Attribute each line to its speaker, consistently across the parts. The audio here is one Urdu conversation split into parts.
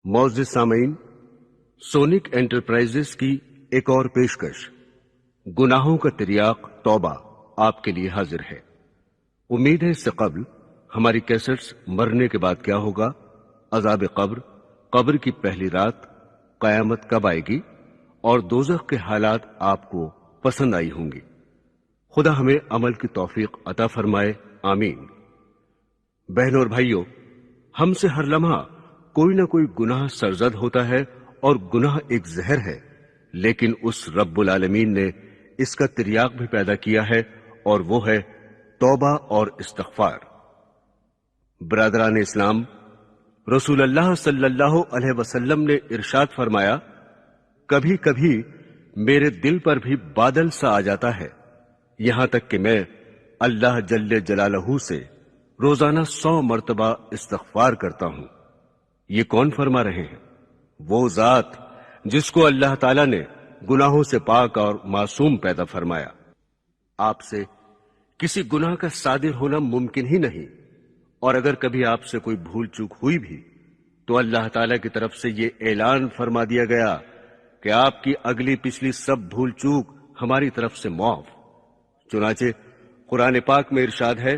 Speaker 1: معزز سامعین، سونک انٹرپرائزز کی ایک اور پیشکش گناہوں کا تریاق توبہ آپ کے لیے حاضر ہے۔ امید ہے اس سے قبل ہماری کیسٹس مرنے کے بعد کیا ہوگا، عذاب قبر، قبر کی پہلی رات، قیامت کب آئے گی اور دوزخ کے حالات آپ کو پسند آئی ہوں گی۔ خدا ہمیں عمل کی توفیق عطا فرمائے، آمین۔ بہنوں اور بھائیوں، ہم سے ہر لمحہ کوئی نہ کوئی گناہ سرزد ہوتا ہے اور گناہ ایک زہر ہے، لیکن اس رب العالمین نے اس کا تریاق بھی پیدا کیا ہے اور وہ ہے توبہ اور استغفار۔ برادران اسلام، رسول اللہ صلی اللہ علیہ وسلم نے ارشاد فرمایا، کبھی کبھی میرے دل پر بھی بادل سا آ جاتا ہے، یہاں تک کہ میں اللہ جل جلالہ سے روزانہ 100 مرتبہ استغفار کرتا ہوں۔ یہ کون فرما رہے ہیں؟ وہ ذات جس کو اللہ تعالیٰ نے گناہوں سے پاک اور معصوم پیدا فرمایا۔ آپ سے کسی گناہ کا صادر ہونا ممکن ہی نہیں، اور اگر کبھی آپ سے کوئی بھول چوک ہوئی بھی تو اللہ تعالیٰ کی طرف سے یہ اعلان فرما دیا گیا کہ آپ کی اگلی پچھلی سب بھول چوک ہماری طرف سے معاف۔ چنانچہ قرآن پاک میں ارشاد ہے،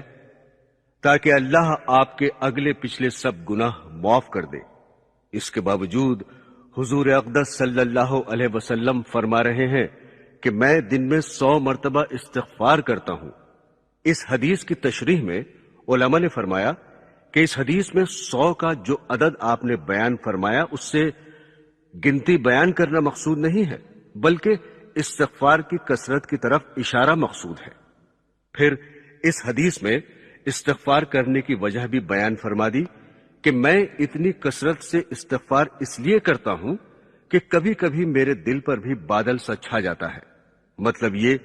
Speaker 1: تاکہ اللہ آپ کے اگلے پچھلے سب گناہ معاف کر دے۔ اس کے باوجود حضور اقدس صلی اللہ علیہ وسلم فرما رہے ہیں کہ میں دن میں 100 مرتبہ استغفار کرتا ہوں۔ اس حدیث کی تشریح میں علماء نے فرمایا کہ اس حدیث میں 100 کا جو عدد آپ نے بیان فرمایا اس سے گنتی بیان کرنا مقصود نہیں ہے، بلکہ استغفار کی کثرت کی طرف اشارہ مقصود ہے۔ پھر اس حدیث میں استغفار کرنے کی وجہ بھی بیان فرما دی کہ میں اتنی کثرت سے استغفار اس لیے کرتا ہوں کہ کبھی کبھی میرے دل پر بھی بادل سا چھا جاتا ہے۔ مطلب یہ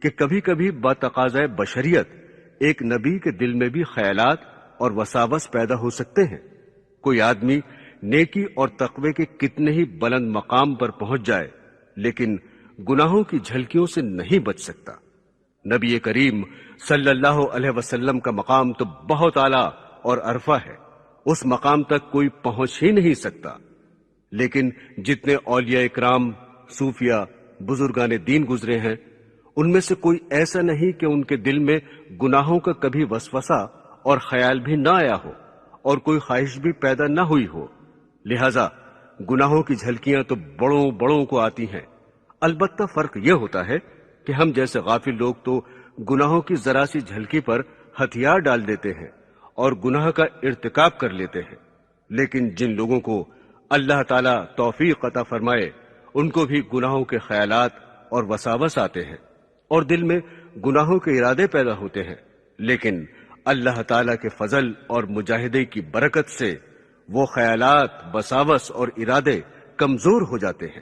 Speaker 1: کہ کبھی کبھی بتقاضۂ بشریت ایک نبی کے دل میں بھی خیالات اور وساوس پیدا ہو سکتے ہیں۔ کوئی آدمی نیکی اور تقوی کے کتنے ہی بلند مقام پر پہنچ جائے لیکن گناہوں کی جھلکیوں سے نہیں بچ سکتا۔ نبی کریم صلی اللہ علیہ وسلم کا مقام تو بہت اعلیٰ اور عرفہ ہے، اس مقام تک کوئی پہنچ ہی نہیں سکتا، لیکن جتنے اولیاء اکرام، صوفیاء، بزرگان دین گزرے ہیں، ان میں سے کوئی ایسا نہیں کہ ان کے دل میں گناہوں کا کبھی وسوسہ اور خیال بھی نہ آیا ہو اور کوئی خواہش بھی پیدا نہ ہوئی ہو۔ لہذا گناہوں کی جھلکیاں تو بڑوں بڑوں کو آتی ہیں، البتہ فرق یہ ہوتا ہے کہ ہم جیسے غافل لوگ تو گناہوں کی ذرا سی جھلکی پر ہتھیار ڈال دیتے ہیں اور گناہ کا ارتکاب کر لیتے ہیں، لیکن جن لوگوں کو اللہ تعالیٰ توفیق عطا فرمائے ان کو بھی گناہوں کے خیالات اور وساوس آتے ہیں اور دل میں گناہوں کے ارادے پیدا ہوتے ہیں، لیکن اللہ تعالیٰ کے فضل اور مجاہدے کی برکت سے وہ خیالات، وساوس اور ارادے کمزور ہو جاتے ہیں۔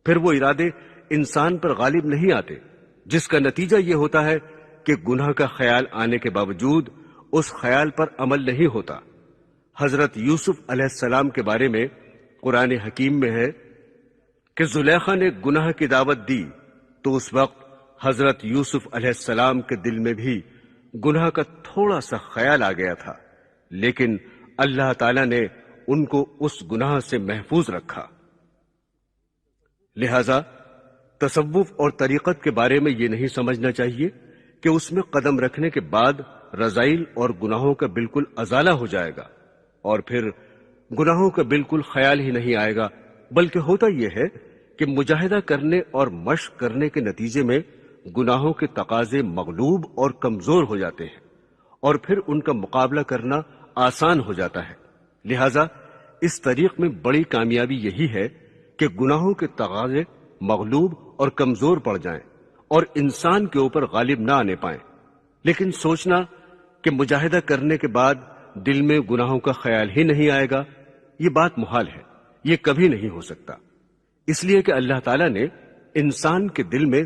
Speaker 1: پھر وہ ارادے انسان پر غالب نہیں آتے، جس کا نتیجہ یہ ہوتا ہے کہ گناہ کا خیال آنے کے باوجود اس خیال پر عمل نہیں ہوتا۔ حضرت یوسف علیہ السلام کے بارے میں قرآن حکیم میں ہے کہ زلیخا نے گناہ کی دعوت دی تو اس وقت حضرت یوسف علیہ السلام کے دل میں بھی گناہ کا تھوڑا سا خیال آ گیا تھا، لیکن اللہ تعالیٰ نے ان کو اس گناہ سے محفوظ رکھا۔ لہذا تصوف اور طریقت کے بارے میں یہ نہیں سمجھنا چاہیے کہ اس میں قدم رکھنے کے بعد رذائل اور گناہوں کا بالکل ازالہ ہو جائے گا اور پھر گناہوں کا بالکل خیال ہی نہیں آئے گا، بلکہ ہوتا یہ ہے کہ مجاہدہ کرنے اور مشق کرنے کے نتیجے میں گناہوں کے تقاضے مغلوب اور کمزور ہو جاتے ہیں اور پھر ان کا مقابلہ کرنا آسان ہو جاتا ہے۔ لہذا اس طریق میں بڑی کامیابی یہی ہے کہ گناہوں کے تقاضے مغلوب اور کمزور پڑ جائیں اور انسان کے اوپر غالب نہ آنے پائیں، لیکن سوچنا کہ مجاہدہ کرنے کے بعد دل میں گناہوں کا خیال ہی نہیں آئے گا، یہ بات محال ہے، یہ کبھی نہیں ہو سکتا، اس لیے کہ اللہ تعالیٰ نے انسان کے دل میں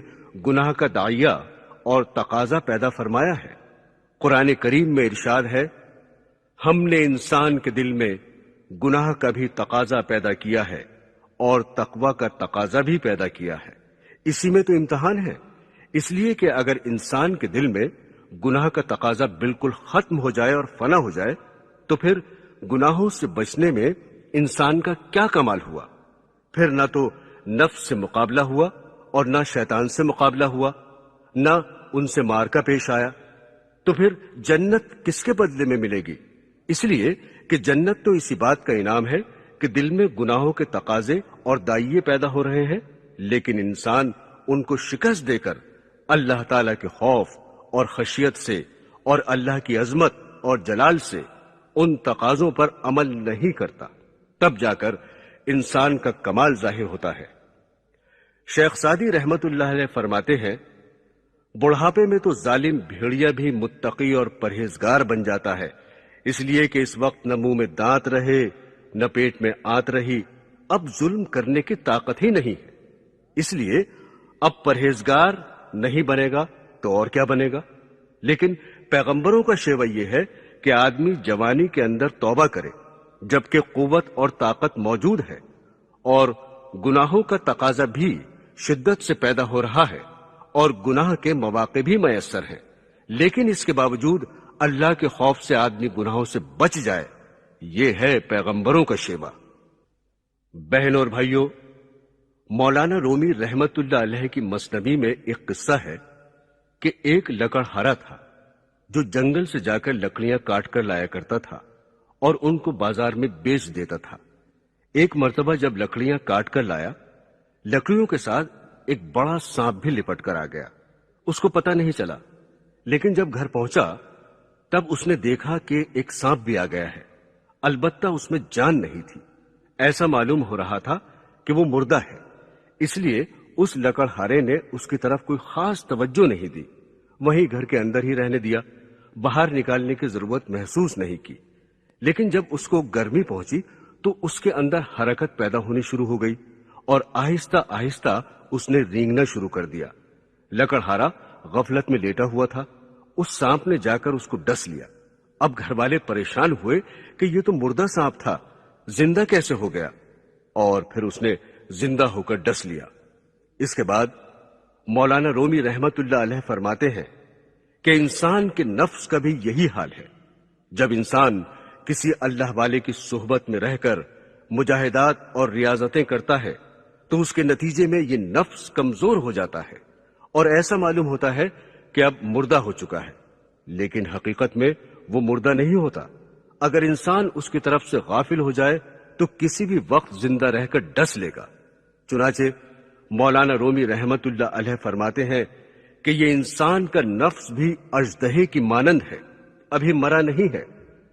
Speaker 1: گناہ کا داعیہ اور تقاضا پیدا فرمایا ہے۔ قرآن کریم میں ارشاد ہے، ہم نے انسان کے دل میں گناہ کا بھی تقاضا پیدا کیا ہے اور تقوی کا تقاضا بھی پیدا کیا ہے۔ اسی میں تو امتحان ہے، اس لیے کہ اگر انسان کے دل میں گناہ کا تقاضا بالکل ختم ہو جائے اور فنا ہو جائے تو پھر گناہوں سے بچنے میں انسان کا کیا کمال ہوا؟ پھر نہ تو نفس سے مقابلہ ہوا اور نہ شیطان سے مقابلہ ہوا، نہ ان سے معرکہ پیش آیا، تو پھر جنت کس کے بدلے میں ملے گی؟ اس لیے کہ جنت تو اسی بات کا انعام ہے کہ دل میں گناہوں کے تقاضے اور دائیے پیدا ہو رہے ہیں، لیکن انسان ان کو شکست دے کر اللہ تعالی کے خوف اور خشیت سے اور اللہ کی عظمت اور جلال سے ان تقاضوں پر عمل نہیں کرتا، تب جا کر انسان کا کمال ظاہر ہوتا ہے۔ شیخ سعدی رحمت اللہ علیہ فرماتے ہیں، بڑھاپے میں تو ظالم بھیڑیا بھی متقی اور پرہیزگار بن جاتا ہے، اس لیے کہ اس وقت نہ منہ میں دانت رہے نہ پیٹ میں آنت رہی، اب ظلم کرنے کی طاقت ہی نہیں ہے، اس لیے اب پرہیزگار نہیں بنے گا تو اور کیا بنے گا؟ لیکن پیغمبروں کا شیوہ یہ ہے کہ آدمی جوانی کے اندر توبہ کرے جبکہ قوت اور طاقت موجود ہے، اور گناہوں کا تقاضا بھی شدت سے پیدا ہو رہا ہے اور گناہ کے مواقع بھی میسر ہیں، لیکن اس کے باوجود اللہ کے خوف سے آدمی گناہوں سے بچ جائے، یہ ہے پیغمبروں کا شیوہ۔ بہن اور بھائیوں، مولانا رومی رحمت اللہ علیہ کی مثنوی میں ایک قصہ ہے کہ ایک لکڑہارا تھا جو جنگل سے جا کر لکڑیاں کاٹ کر لایا کرتا تھا اور ان کو بازار میں بیچ دیتا تھا۔ ایک مرتبہ جب لکڑیاں کاٹ کر لایا، لکڑیوں کے ساتھ ایک بڑا سانپ بھی لپٹ کر آ گیا۔ اس کو پتہ نہیں چلا، لیکن جب گھر پہنچا تب اس نے دیکھا کہ ایک سانپ بھی آ گیا ہے، البتہ اس میں جان نہیں تھی۔ ایسا معلوم ہو رہا تھا کہ وہ مردہ ہے، اس لیے اس لکڑہارے نے اس کی طرف کوئی خاص توجہ نہیں دی، وہیں گھر کے اندر ہی رہنے دیا، باہر نکالنے کی ضرورت محسوس نہیں کی۔ لیکن جب اس کو گرمی پہنچی تو اس کے اندر حرکت پیدا ہونی شروع ہو گئی اور آہستہ آہستہ اس نے رینگنا شروع کر دیا۔ لکڑہارا غفلت میں لیٹا ہوا تھا، اس سانپ نے جا کر اس کو ڈس لیا۔ اب گھر والے پریشان ہوئے کہ یہ تو مردہ سانپ تھا، زندہ کیسے ہو گیا؟ اور پھر اس نے زندہ ہو کر ڈس لیا۔ اس کے بعد مولانا رومی رحمت اللہ علیہ فرماتے ہیں کہ انسان کے نفس کا بھی یہی حال ہے۔ جب انسان کسی اللہ والے کی صحبت میں رہ کر مجاہدات اور ریاضتیں کرتا ہے تو اس کے نتیجے میں یہ نفس کمزور ہو جاتا ہے اور ایسا معلوم ہوتا ہے کہ اب مردہ ہو چکا ہے، لیکن حقیقت میں وہ مردہ نہیں ہوتا۔ اگر انسان اس کی طرف سے غافل ہو جائے تو کسی بھی وقت زندہ رہ کر ڈس لے گا۔ چنانچہ مولانا رومی رحمت اللہ علیہ فرماتے ہیں کہ یہ انسان کا نفس بھی اژدہے کی مانند ہے، ابھی مرا نہیں ہے،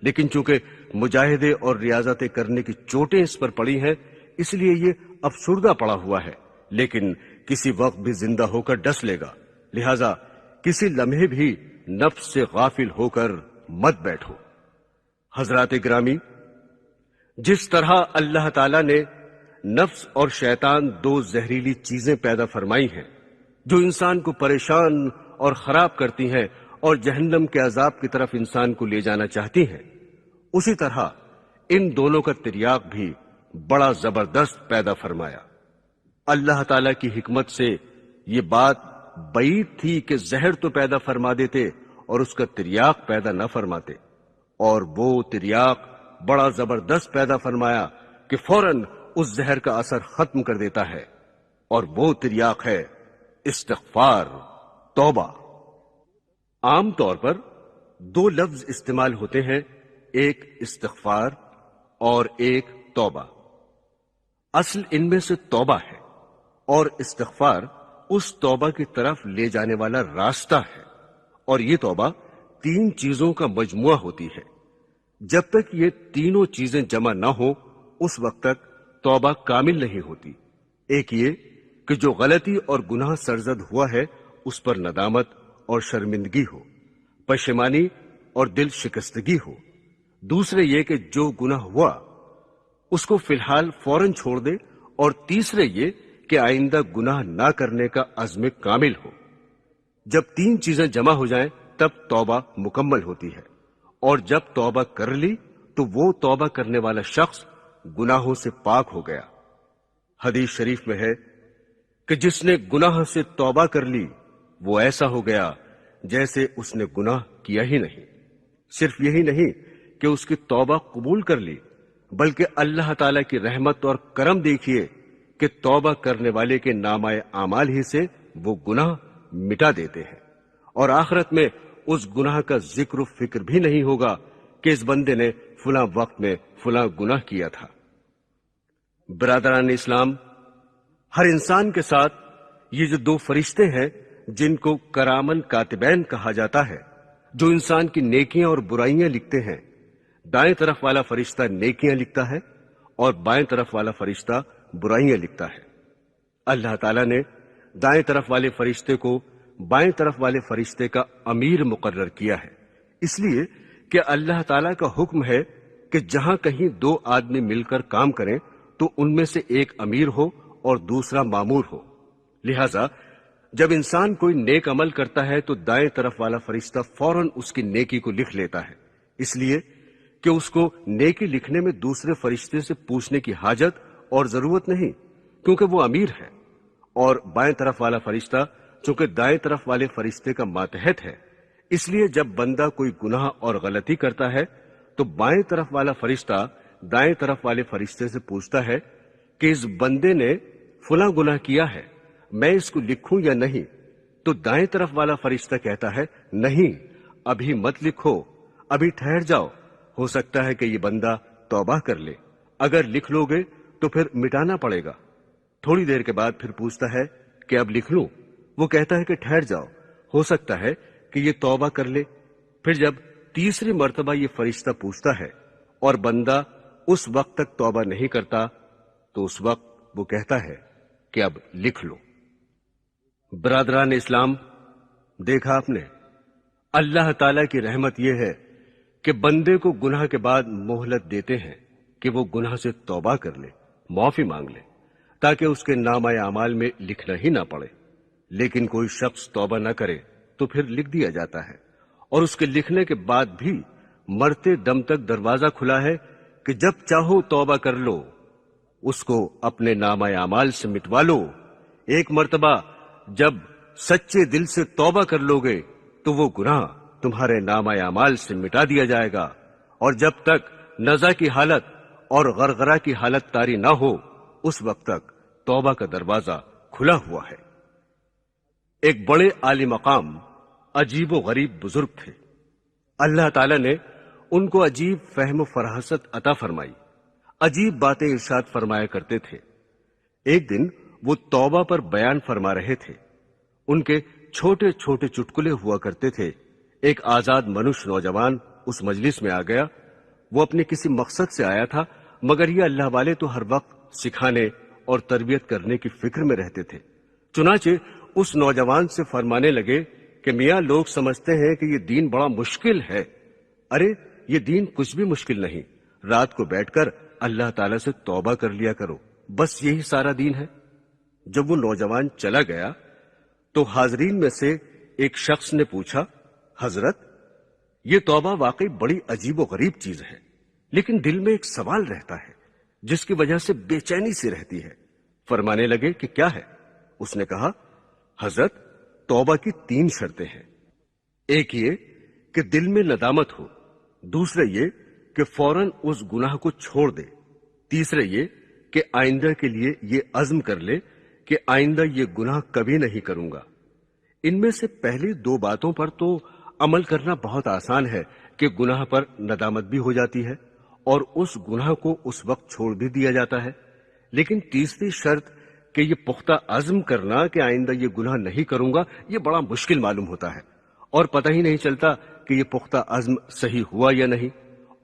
Speaker 1: لیکن چونکہ مجاہدے اور ریاضتیں کرنے کی چوٹیں اس پر پڑی ہیں اس لیے یہ افسردہ پڑا ہوا ہے، لیکن کسی وقت بھی زندہ ہو کر ڈس لے گا۔ لہذا کسی لمحے بھی نفس سے غافل ہو کر مت بیٹھو۔ حضرات گرامی، جس طرح اللہ تعالی نے نفس اور شیطان دو زہریلی چیزیں پیدا فرمائی ہیں جو انسان کو پریشان اور خراب کرتی ہیں اور جہنم کے عذاب کی طرف انسان کو لے جانا چاہتی ہیں، اسی طرح ان دونوں کا تریاق بھی بڑا زبردست پیدا فرمایا۔ اللہ تعالی کی حکمت سے یہ بات بعید تھی کہ زہر تو پیدا فرما دیتے اور اس کا تریاق پیدا نہ فرماتے، اور وہ تریاق بڑا زبردست پیدا فرمایا کہ فوراً اس زہر کا اثر ختم کر دیتا ہے، اور وہ تریاق ہے استغفار، توبہ۔ عام طور پر دو لفظ استعمال ہوتے ہیں، ایک استغفار اور ایک توبہ۔ اصل ان میں سے توبہ ہے اور استغفار اس توبہ کی طرف لے جانے والا راستہ ہے، اور یہ توبہ تین چیزوں کا مجموعہ ہوتی ہے۔ جب تک یہ تینوں چیزیں جمع نہ ہو اس وقت تک توبہ کامل نہیں ہوتی۔ ایک یہ کہ جو غلطی اور گناہ سرزد ہوا ہے اس پر ندامت اور شرمندگی ہو، پشیمانی اور دل شکستگی ہو۔ دوسرے یہ کہ جو گناہ ہوا اس کو فی الحال فوراً چھوڑ دے، اور تیسرے یہ کہ آئندہ گناہ نہ کرنے کا عزم کامل ہو۔ جب تین چیزیں جمع ہو جائیں تب توبہ مکمل ہوتی ہے، اور جب توبہ کر لی تو وہ توبہ کرنے والا شخص گناہوں سے پاک ہو گیا۔ حدیث شریف میں ہے کہ جس نے گناہ سے توبہ کر لی وہ ایسا ہو گیا جیسے اس نے گناہ کیا ہی نہیں۔ صرف یہی نہیں کہ اس کی توبہ قبول کر لی بلکہ اللہ تعالیٰ کی رحمت اور کرم دیکھیے کہ توبہ کرنے والے کے نامہ اعمال ہی سے وہ گناہ مٹا دیتے ہیں، اور آخرت میں اس گناہ کا ذکر و فکر بھی نہیں ہوگا کہ اس بندے نے فلاں وقت میں فلاں گناہ کیا تھا۔ برادران اسلام، ہر انسان کے ساتھ یہ جو دو فرشتے ہیں جن کو کرامن کاتبین کہا جاتا ہے، جو انسان کی نیکیاں اور برائیاں لکھتے ہیں، دائیں طرف والا فرشتہ نیکیاں لکھتا ہے اور بائیں طرف والا فرشتہ برائیاں لکھتا ہے۔ اللہ تعالیٰ نے دائیں طرف والے فرشتے کو بائیں طرف والے فرشتے کا امیر مقرر کیا ہے، اس لیے کہ اللہ تعالیٰ کا حکم ہے کہ جہاں کہیں دو آدمی مل کر کام کریں تو ان میں سے ایک امیر ہو اور دوسرا مامور ہو۔ لہذا جب انسان کوئی نیک عمل کرتا ہے تو دائیں طرف والا فرشتہ فوراً اس کی نیکی کو لکھ لیتا ہے، اس لیے کہ اس کو نیکی لکھنے میں دوسرے فرشتے سے پوچھنے کی حاجت اور ضرورت نہیں، کیونکہ وہ امیر ہے۔ اور بائیں طرف والا فرشتہ چونکہ دائیں طرف والے فرشتے کا ماتحت ہے، اس لیے جب بندہ کوئی گناہ اور غلطی کرتا ہے تو بائیں طرف والا فرشتہ دائیں طرف والے فرشتے سے پوچھتا ہے کہ اس بندے نے فلاں گناہ کیا ہے، میں اس کو لکھوں یا نہیں؟ تو دائیں طرف والا فرشتہ کہتا ہے نہیں، ابھی مت لکھو، ابھی ٹھہر جاؤ، ہو سکتا ہے کہ یہ بندہ توبہ کر لے، اگر لکھ لو گے تو پھر مٹانا پڑے گا۔ تھوڑی دیر کے بعد پھر پوچھتا ہے کہ اب لکھ لوں؟ وہ کہتا ہے کہ ٹھہر جاؤ، ہو سکتا ہے کہ یہ توبہ کر لے۔ پھر جب تیسری مرتبہ یہ فرشتہ پوچھتا ہے اور بندہ اس وقت تک توبہ نہیں کرتا تو اس وقت وہ کہتا ہے کہ اب لکھ لو۔ برادران اسلام، دیکھا آپ نے، اللہ تعالی کی رحمت یہ ہے کہ بندے کو گناہ کے بعد مہلت دیتے ہیں کہ وہ گناہ سے توبہ کر لے، معافی مانگ لے، تاکہ اس کے نامہ اعمال میں لکھنا ہی نہ پڑے۔ لیکن کوئی شخص توبہ نہ کرے تو پھر لکھ دیا جاتا ہے، اور اس کے لکھنے کے بعد بھی مرتے دم تک دروازہ کھلا ہے کہ جب چاہو توبہ کر لو، اس کو اپنے نامہ اعمال سے مٹوا لو۔ ایک مرتبہ جب سچے دل سے توبہ کر لو گے تو وہ گناہ تمہارے نامہ اعمال سے مٹا دیا جائے گا، اور جب تک نزع کی حالت اور غرغرہ کی حالت طاری نہ ہو اس وقت تک توبہ کا دروازہ کھلا ہوا ہے۔ ایک بڑے عالی مقام عجیب و غریب بزرگ تھے، اللہ تعالی نے ان کو عجیب فہم و فراست عطا فرمائی، عجیب باتیں ارشاد فرمایا کرتے تھے۔ ایک دن وہ توبہ پر بیان فرما رہے تھے، ان کے چھوٹے چھوٹے چٹکلے ہوا کرتے تھے۔ ایک آزاد منش نوجوان اس مجلس میں آ گیا، وہ اپنے کسی مقصد سے آیا تھا، مگر یہ اللہ والے تو ہر وقت سکھانے اور تربیت کرنے کی فکر میں رہتے تھے۔ چنانچہ اس نوجوان سے فرمانے لگے کہ میاں، لوگ سمجھتے ہیں کہ یہ دین بڑا مشکل ہے۔ ارے یہ دین کچھ بھی مشکل نہیں، رات کو بیٹھ کر اللہ تعالیٰ سے توبہ کر لیا کرو، بس یہی سارا دین ہے۔ جب وہ نوجوان چلا گیا تو حاضرین میں سے ایک شخص نے پوچھا، حضرت، یہ توبہ واقعی بڑی عجیب و غریب چیز ہے، لیکن دل میں ایک سوال رہتا ہے جس کی وجہ سے بے چینی سی رہتی ہے۔ فرمانے لگے کہ کیا ہے؟ اس نے کہا، حضرت، توبہ کی 3 شرطیں ہیں۔ ایک یہ کہ دل میں ندامت ہو، دوسرا یہ کہ فوراً اس گناہ کو چھوڑ دے، تیسرا یہ کہ آئندہ کے لیے یہ عزم کر لے کہ آئندہ یہ گناہ کبھی نہیں کروں گا۔ ان میں سے پہلی 2 باتوں پر تو عمل کرنا بہت آسان ہے کہ گناہ پر ندامت بھی ہو جاتی ہے اور اس گناہ کو اس وقت چھوڑ بھی دیا جاتا ہے، لیکن تیسری شرط کہ یہ پختہ عزم کرنا کہ آئندہ یہ گناہ نہیں کروں گا، یہ بڑا مشکل معلوم ہوتا ہے، اور پتہ ہی نہیں چلتا کہ یہ پختہ عزم صحیح ہوا یا نہیں،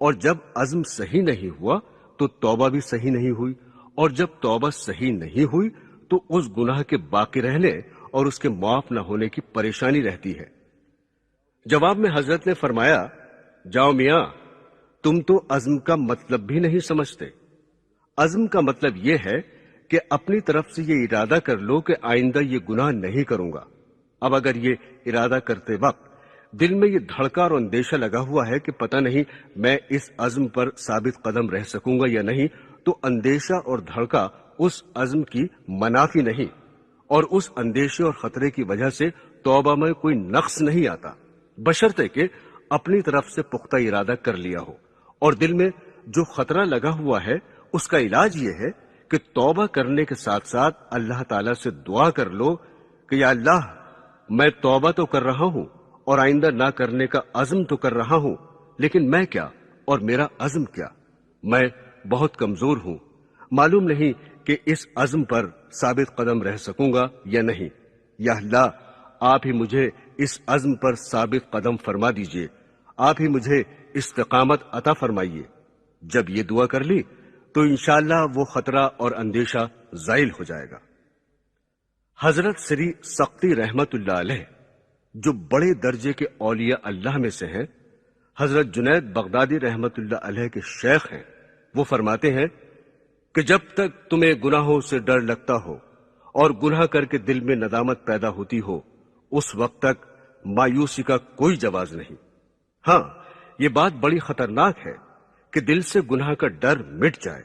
Speaker 1: اور جب عزم صحیح نہیں ہوا تو توبہ بھی صحیح نہیں ہوئی، اور جب توبہ صحیح نہیں ہوئی تو اس گناہ کے باقی رہنے اور اس کے معاف نہ ہونے کی پریشانی رہتی ہے۔ جواب میں حضرت نے فرمایا، جاؤ میاں، تم تو عزم کا مطلب بھی نہیں سمجھتے۔ عزم کا مطلب یہ ہے کہ اپنی طرف سے یہ ارادہ کر لو کہ آئندہ یہ گناہ نہیں کروں گا۔ اب اگر یہ ارادہ کرتے وقت دل میں یہ دھڑکا اور اندیشہ لگا ہوا ہے کہ پتہ نہیں میں اس عزم پر ثابت قدم رہ سکوں گا یا نہیں، تو اندیشہ اور دھڑکا اس عزم کی منافی نہیں، اور اس اندیشے اور خطرے کی وجہ سے توبہ میں کوئی نقص نہیں آتا، بشرطے کہ اپنی طرف سے پختہ ارادہ کر لیا ہو اور دل میں جو خطرہ لگا ہوا ہے اس کا علاج یہ ہے کہ توبہ کرنے کے ساتھ ساتھ اللہ تعالیٰ سے دعا کر لو کہ یا اللہ، میں توبہ تو کر رہا ہوں اور آئندہ نہ کرنے کا عزم تو کر رہا ہوں، لیکن میں کیا اور میرا عزم کیا؟ میں بہت کمزور ہوں، معلوم نہیں کہ اس عزم پر ثابت قدم رہ سکوں گا یا نہیں۔ یا اللہ، آپ ہی مجھے اس عزم پر ثابت قدم فرما دیجئے، آپ ہی مجھے استقامت عطا فرمائیے۔ جب یہ دعا کر لی تو انشاءاللہ وہ خطرہ اور اندیشہ زائل ہو جائے گا۔ حضرت سری سختی رحمت اللہ علیہ، جو بڑے درجے کے اولیاء اللہ میں سے ہیں، حضرت جنید بغدادی رحمت اللہ علیہ کے شیخ ہیں، وہ فرماتے ہیں کہ جب تک تمہیں گناہوں سے ڈر لگتا ہو اور گناہ کر کے دل میں ندامت پیدا ہوتی ہو، اس وقت تک مایوسی کا کوئی جواز نہیں۔ ہاں، یہ بات بڑی خطرناک ہے کہ دل سے گناہ کا ڈر مٹ جائے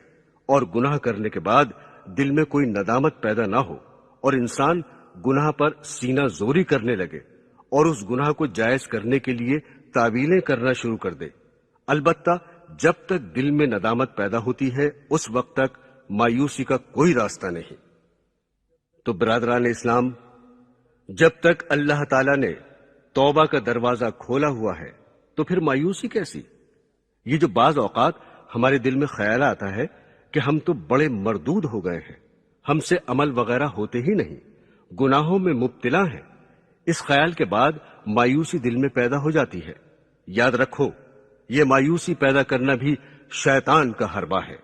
Speaker 1: اور گناہ کرنے کے بعد دل میں کوئی ندامت پیدا نہ ہو اور انسان گناہ پر سینہ زوری کرنے لگے اور اس گناہ کو جائز کرنے کے لیے تعویلیں کرنا شروع کر دے۔ البتہ جب تک دل میں ندامت پیدا ہوتی ہے اس وقت تک مایوسی کا کوئی راستہ نہیں۔ تو برادران اسلام، جب تک اللہ تعالیٰ نے توبہ کا دروازہ کھولا ہوا ہے تو پھر مایوسی کیسی؟ یہ جو بعض اوقات ہمارے دل میں خیال آتا ہے کہ ہم تو بڑے مردود ہو گئے ہیں، ہم سے عمل وغیرہ ہوتے ہی نہیں، گناہوں میں مبتلا ہیں، اس خیال کے بعد مایوسی دل میں پیدا ہو جاتی ہے۔ یاد رکھو، یہ مایوسی پیدا کرنا بھی شیطان کا حربہ ہے۔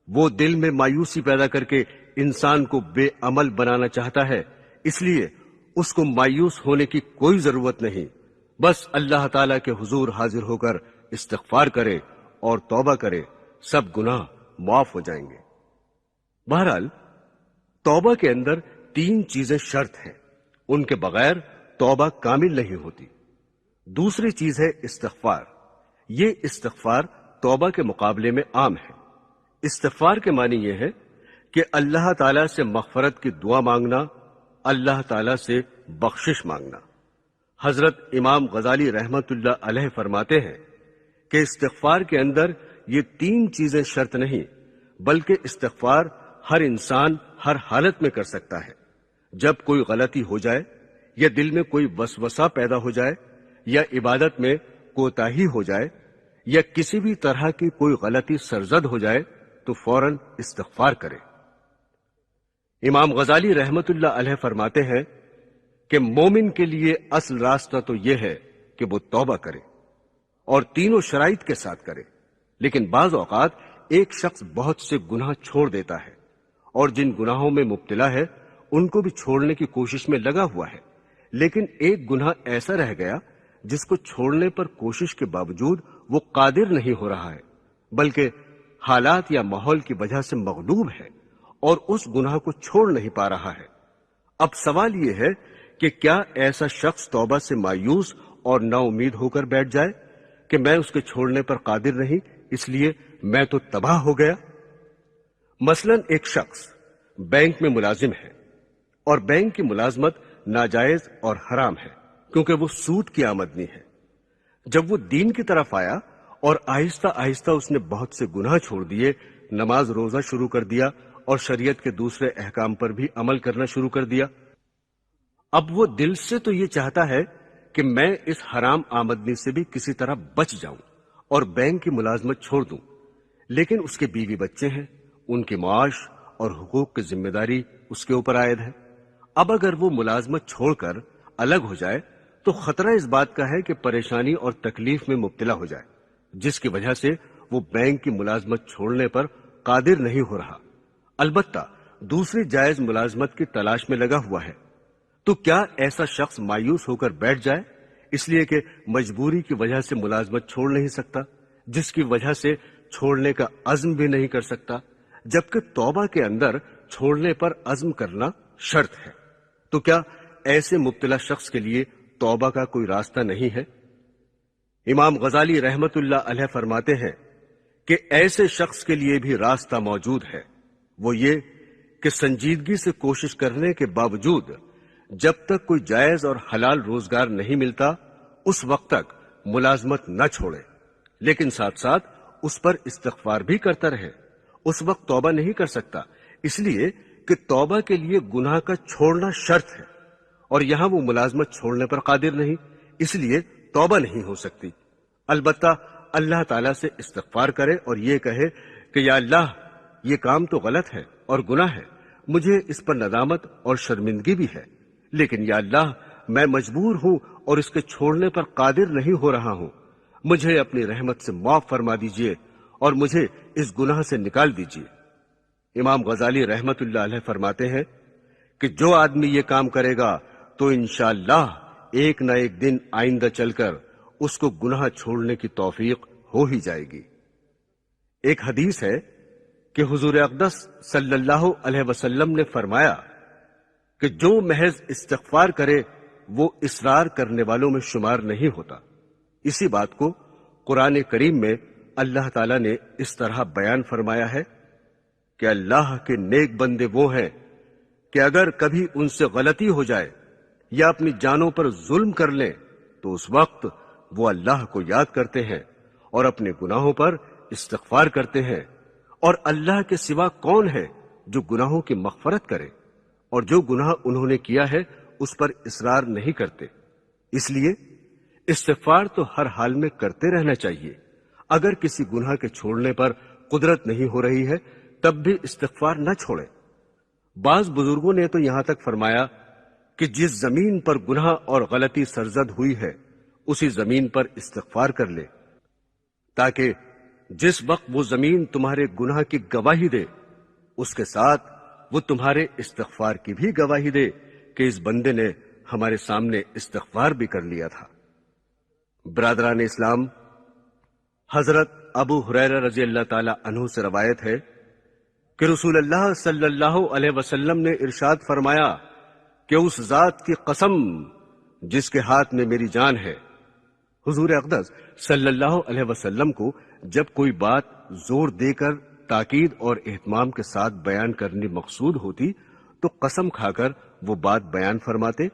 Speaker 1: وہ دل میں مایوسی پیدا کر کے انسان کو بے عمل بنانا چاہتا ہے، اس لیے اس کو مایوس ہونے کی کوئی ضرورت نہیں، بس اللہ تعالیٰ کے حضور حاضر ہو کر استغفار کرے اور توبہ کرے، سب گناہ معاف ہو جائیں گے۔ بہرحال توبہ کے اندر 3 چیزیں شرط ہیں، ان کے بغیر توبہ کامل نہیں ہوتی۔ دوسری چیز ہے استغفار۔ یہ استغفار توبہ کے مقابلے میں عام ہے۔ استغفار کے معنی یہ ہے کہ اللہ تعالیٰ سے مغفرت کی دعا مانگنا، اللہ تعالیٰ سے بخشش مانگنا۔ حضرت امام غزالی رحمت اللہ علیہ فرماتے ہیں کہ استغفار کے اندر یہ 3 چیزیں شرط نہیں، بلکہ استغفار ہر انسان ہر حالت میں کر سکتا ہے۔ جب کوئی غلطی ہو جائے یا دل میں کوئی وسوسہ پیدا ہو جائے یا عبادت میں کوتاہی ہو جائے یا کسی بھی طرح کی کوئی غلطی سرزد ہو جائے تو فوراً استغفار کرے۔ امام غزالی رحمت اللہ علیہ فرماتے ہیں کہ مومن کے لیے اصل راستہ تو یہ ہے کہ وہ توبہ کرے اور تینوں شرائط کے ساتھ کرے، لیکن بعض اوقات ایک شخص بہت سے گناہ چھوڑ دیتا ہے اور جن گناہوں میں مبتلا ہے ان کو بھی چھوڑنے کی کوشش میں لگا ہوا ہے، لیکن ایک گناہ ایسا رہ گیا جس کو چھوڑنے پر کوشش کے باوجود وہ قادر نہیں ہو رہا ہے، بلکہ حالات یا ماحول کی وجہ سے مغلوب ہے اور اس گناہ کو چھوڑ نہیں پا رہا ہے۔ اب سوال یہ ہے کہ کیا ایسا شخص توبہ سے مایوس اور نا امید ہو کر بیٹھ جائے کہ میں اس کے چھوڑنے پر قادر نہیں، اس لیے میں تو تباہ ہو گیا؟ مثلا ایک شخص بینک میں ملازم ہے اور بینک کی ملازمت ناجائز اور حرام ہے کیونکہ وہ سود کی آمدنی ہے۔ جب وہ دین کی طرف آیا اور آہستہ آہستہ اس نے بہت سے گناہ چھوڑ دیے، نماز روزہ شروع کر دیا اور شریعت کے دوسرے احکام پر بھی عمل کرنا شروع کر دیا، اب وہ دل سے تو یہ چاہتا ہے کہ میں اس حرام آمدنی سے بھی کسی طرح بچ جاؤں اور بینک کی ملازمت چھوڑ دوں، لیکن اس کے بیوی بچے ہیں، ان کی معاش اور حقوق کی ذمہ داری اس کے اوپر عائد ہے۔ اب اگر وہ ملازمت چھوڑ کر الگ ہو جائے تو خطرہ اس بات کا ہے کہ پریشانی اور تکلیف میں مبتلا ہو جائے، جس کی وجہ سے وہ بینک کی ملازمت چھوڑنے پر قادر نہیں ہو رہا، البتہ دوسری جائز ملازمت کی تلاش میں لگا ہوا ہے۔ تو کیا ایسا شخص مایوس ہو کر بیٹھ جائے اس لیے کہ مجبوری کی وجہ سے ملازمت چھوڑ نہیں سکتا، جس کی وجہ سے چھوڑنے کا عزم بھی نہیں کر سکتا، جبکہ توبہ کے اندر چھوڑنے پر عزم کرنا شرط ہے؟ تو کیا ایسے مبتلا شخص کے لیے توبہ کا کوئی راستہ نہیں ہے؟ امام غزالی رحمت اللہ علیہ فرماتے ہیں کہ ایسے شخص کے لیے بھی راستہ موجود ہے، وہ یہ کہ سنجیدگی سے کوشش کرنے کے باوجود جب تک کوئی جائز اور حلال روزگار نہیں ملتا اس وقت تک ملازمت نہ چھوڑے، لیکن ساتھ ساتھ اس پر استغفار بھی کرتا رہے، اس وقت توبہ نہیں کر سکتا، اس لیے کہ توبہ کے لیے گناہ کا چھوڑنا شرط ہے، اور یہاں وہ ملازمت چھوڑنے پر قادر نہیں، اس لیے توبہ نہیں ہو سکتی۔ البتہ اللہ تعالیٰ سے استغفار کرے اور یہ کہے کہ یا اللہ، یہ کام تو غلط ہے اور گناہ ہے، مجھے اس پر ندامت اور شرمندگی بھی ہے، لیکن یا اللہ میں مجبور ہوں اور اس کے چھوڑنے پر قادر نہیں ہو رہا ہوں، مجھے اپنی رحمت سے معاف فرما دیجئے اور مجھے اس گناہ سے نکال دیجئے۔ امام غزالی رحمت اللہ علیہ فرماتے ہیں کہ جو آدمی یہ کام کرے گا تو انشاءاللہ ایک نہ ایک دن آئندہ چل کر اس کو گناہ چھوڑنے کی توفیق ہو ہی جائے گی۔ ایک حدیث ہے کہ حضور اقدس صلی اللہ علیہ وسلم نے فرمایا کہ جو محض استغفار کرے وہ اصرار کرنے والوں میں شمار نہیں ہوتا۔ اسی بات کو قرآن کریم میں اللہ تعالیٰ نے اس طرح بیان فرمایا ہے کہ اللہ کے نیک بندے وہ ہیں کہ اگر کبھی ان سے غلطی ہو جائے یا اپنی جانوں پر ظلم کر لیں تو اس وقت وہ اللہ کو یاد کرتے ہیں اور اپنے گناہوں پر استغفار کرتے ہیں، اور اللہ کے سوا کون ہے جو گناہوں کی مغفرت کرے، اور جو گناہ انہوں نے کیا ہے اس پر اصرار نہیں کرتے۔ اس لیے استغفار تو ہر حال میں کرتے رہنا چاہیے۔ اگر کسی گناہ کے چھوڑنے پر قدرت نہیں ہو رہی ہے تب بھی استغفار نہ چھوڑے۔ بعض بزرگوں نے تو یہاں تک فرمایا کہ جس زمین پر گناہ اور غلطی سرزد ہوئی ہے اسی زمین پر استغفار کر لے، تاکہ جس وقت وہ زمین تمہارے گناہ کی گواہی دے اس کے ساتھ وہ تمہارے استغفار کی بھی گواہی دے کہ اس بندے نے ہمارے سامنے استغفار بھی کر لیا تھا۔ برادران اسلام، حضرت ابو ہریرہ رضی اللہ تعالی عنہ سے روایت ہے کہ رسول اللہ صلی اللہ علیہ وسلم نے ارشاد فرمایا کہ اس ذات کی قسم جس کے ہاتھ میں میری جان ہے۔ حضور اقدس صلی اللہ علیہ وسلم کو جب کوئی بات زور دے کر تاکید اور اہتمام کے ساتھ بیان کرنی مقصود ہوتی تو قسم کھا کر وہ بات بیان فرماتے،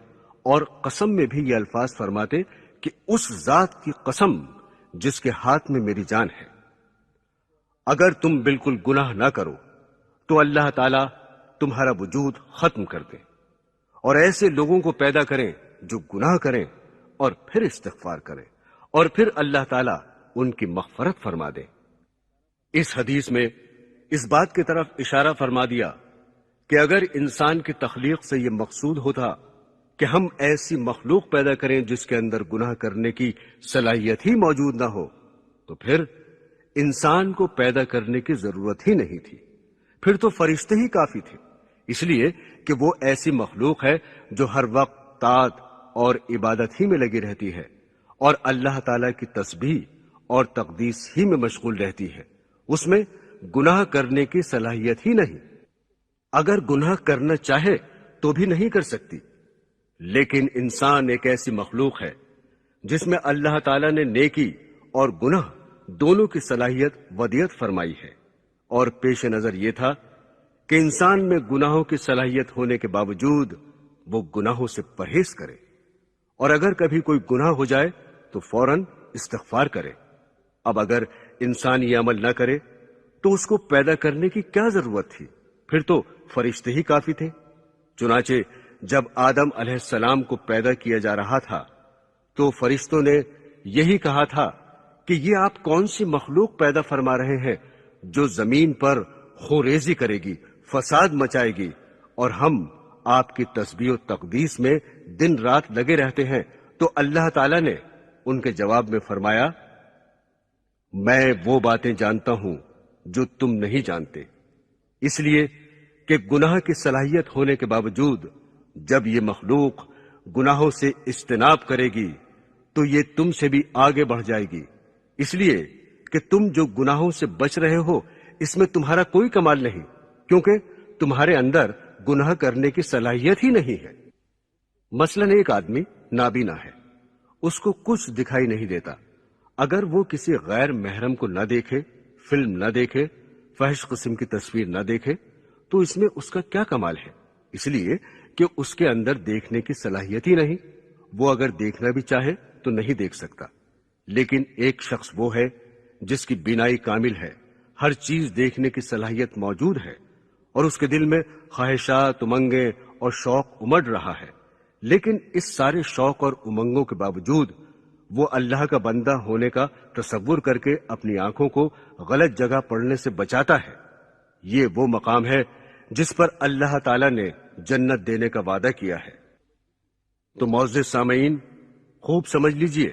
Speaker 1: اور قسم میں بھی یہ الفاظ فرماتے کہ اس ذات کی قسم جس کے ہاتھ میں میری جان ہے۔ اگر تم بالکل گناہ نہ کرو تو اللہ تعالیٰ تمہارا وجود ختم کر دے اور ایسے لوگوں کو پیدا کریں جو گناہ کریں اور پھر استغفار کریں، اور پھر اللہ تعالیٰ ان کی مغفرت فرما دے۔ اس حدیث میں اس بات کی طرف اشارہ فرما دیا کہ اگر انسان کی تخلیق سے یہ مقصود ہوتا کہ ہم ایسی مخلوق پیدا کریں جس کے اندر گناہ کرنے کی صلاحیت ہی موجود نہ ہو تو پھر انسان کو پیدا کرنے کی ضرورت ہی نہیں تھی، پھر تو فرشتے ہی کافی تھے، اس لیے کہ وہ ایسی مخلوق ہے جو ہر وقت طاعت اور عبادت ہی میں لگی رہتی ہے اور اللہ تعالیٰ کی تسبیح اور تقدیس ہی میں مشغول رہتی ہے، اس میں گناہ کرنے کی صلاحیت ہی نہیں۔ اگر گناہ کرنا چاہے تو بھی نہیں کر سکتی، لیکن انسان ایک ایسی مخلوق ہے جس میں اللہ تعالیٰ نے نیکی اور گناہ دونوں کی صلاحیت ودیعت فرمائی ہے، اور پیش نظر یہ تھا کہ انسان میں گناہوں کی صلاحیت ہونے کے باوجود وہ گناہوں سے پرہیز کرے، اور اگر کبھی کوئی گناہ ہو جائے تو فوراً استغفار کرے۔ اب اگر انسان یہ عمل نہ کرے تو اس کو پیدا کرنے کی کیا ضرورت تھی؟ پھر تو فرشتے ہی کافی تھے۔ چنانچہ جب آدم علیہ السلام کو پیدا کیا جا رہا تھا تو فرشتوں نے یہی کہا تھا کہ یہ آپ کون سی مخلوق پیدا فرما رہے ہیں جو زمین پر خوریزی کرے گی، فساد مچائے گی، اور ہم آپ کی تسبیح و تقدیس میں دن رات لگے رہتے ہیں۔ تو اللہ تعالیٰ نے ان کے جواب میں فرمایا، میں وہ باتیں جانتا ہوں جو تم نہیں جانتے، اس لیے کہ گناہ کی صلاحیت ہونے کے باوجود جب یہ مخلوق گناہوں سے اجتناب کرے گی تو یہ تم سے بھی آگے بڑھ جائے گی، اس لیے کہ تم جو گناہوں سے بچ رہے ہو اس میں تمہارا کوئی کمال نہیں، کیونکہ تمہارے اندر گناہ کرنے کی صلاحیت ہی نہیں ہے۔ مثلاً ایک آدمی نابینا ہے، اس کو کچھ دکھائی نہیں دیتا، اگر وہ کسی غیر محرم کو نہ دیکھے، فلم نہ دیکھے، فحش قسم کی تصویر نہ دیکھے تو اس میں اس کا کیا کمال ہے؟ اس لیے کہ اس کے اندر دیکھنے کی صلاحیت ہی نہیں، وہ اگر دیکھنا بھی چاہے تو نہیں دیکھ سکتا۔ لیکن ایک شخص وہ ہے جس کی بینائی کامل ہے، ہر چیز دیکھنے کی صلاحیت موجود ہے، اور اس کے دل میں خواہشات، امنگیں اور شوق امڈ رہا ہے، لیکن اس سارے شوق اور امنگوں کے باوجود وہ اللہ کا بندہ ہونے کا تصور کر کے اپنی آنکھوں کو غلط جگہ پڑنے سے بچاتا ہے۔ یہ وہ مقام ہے جس پر اللہ تعالی نے جنت دینے کا وعدہ کیا ہے۔ تو معزز سامعین، خوب سمجھ لیجئے،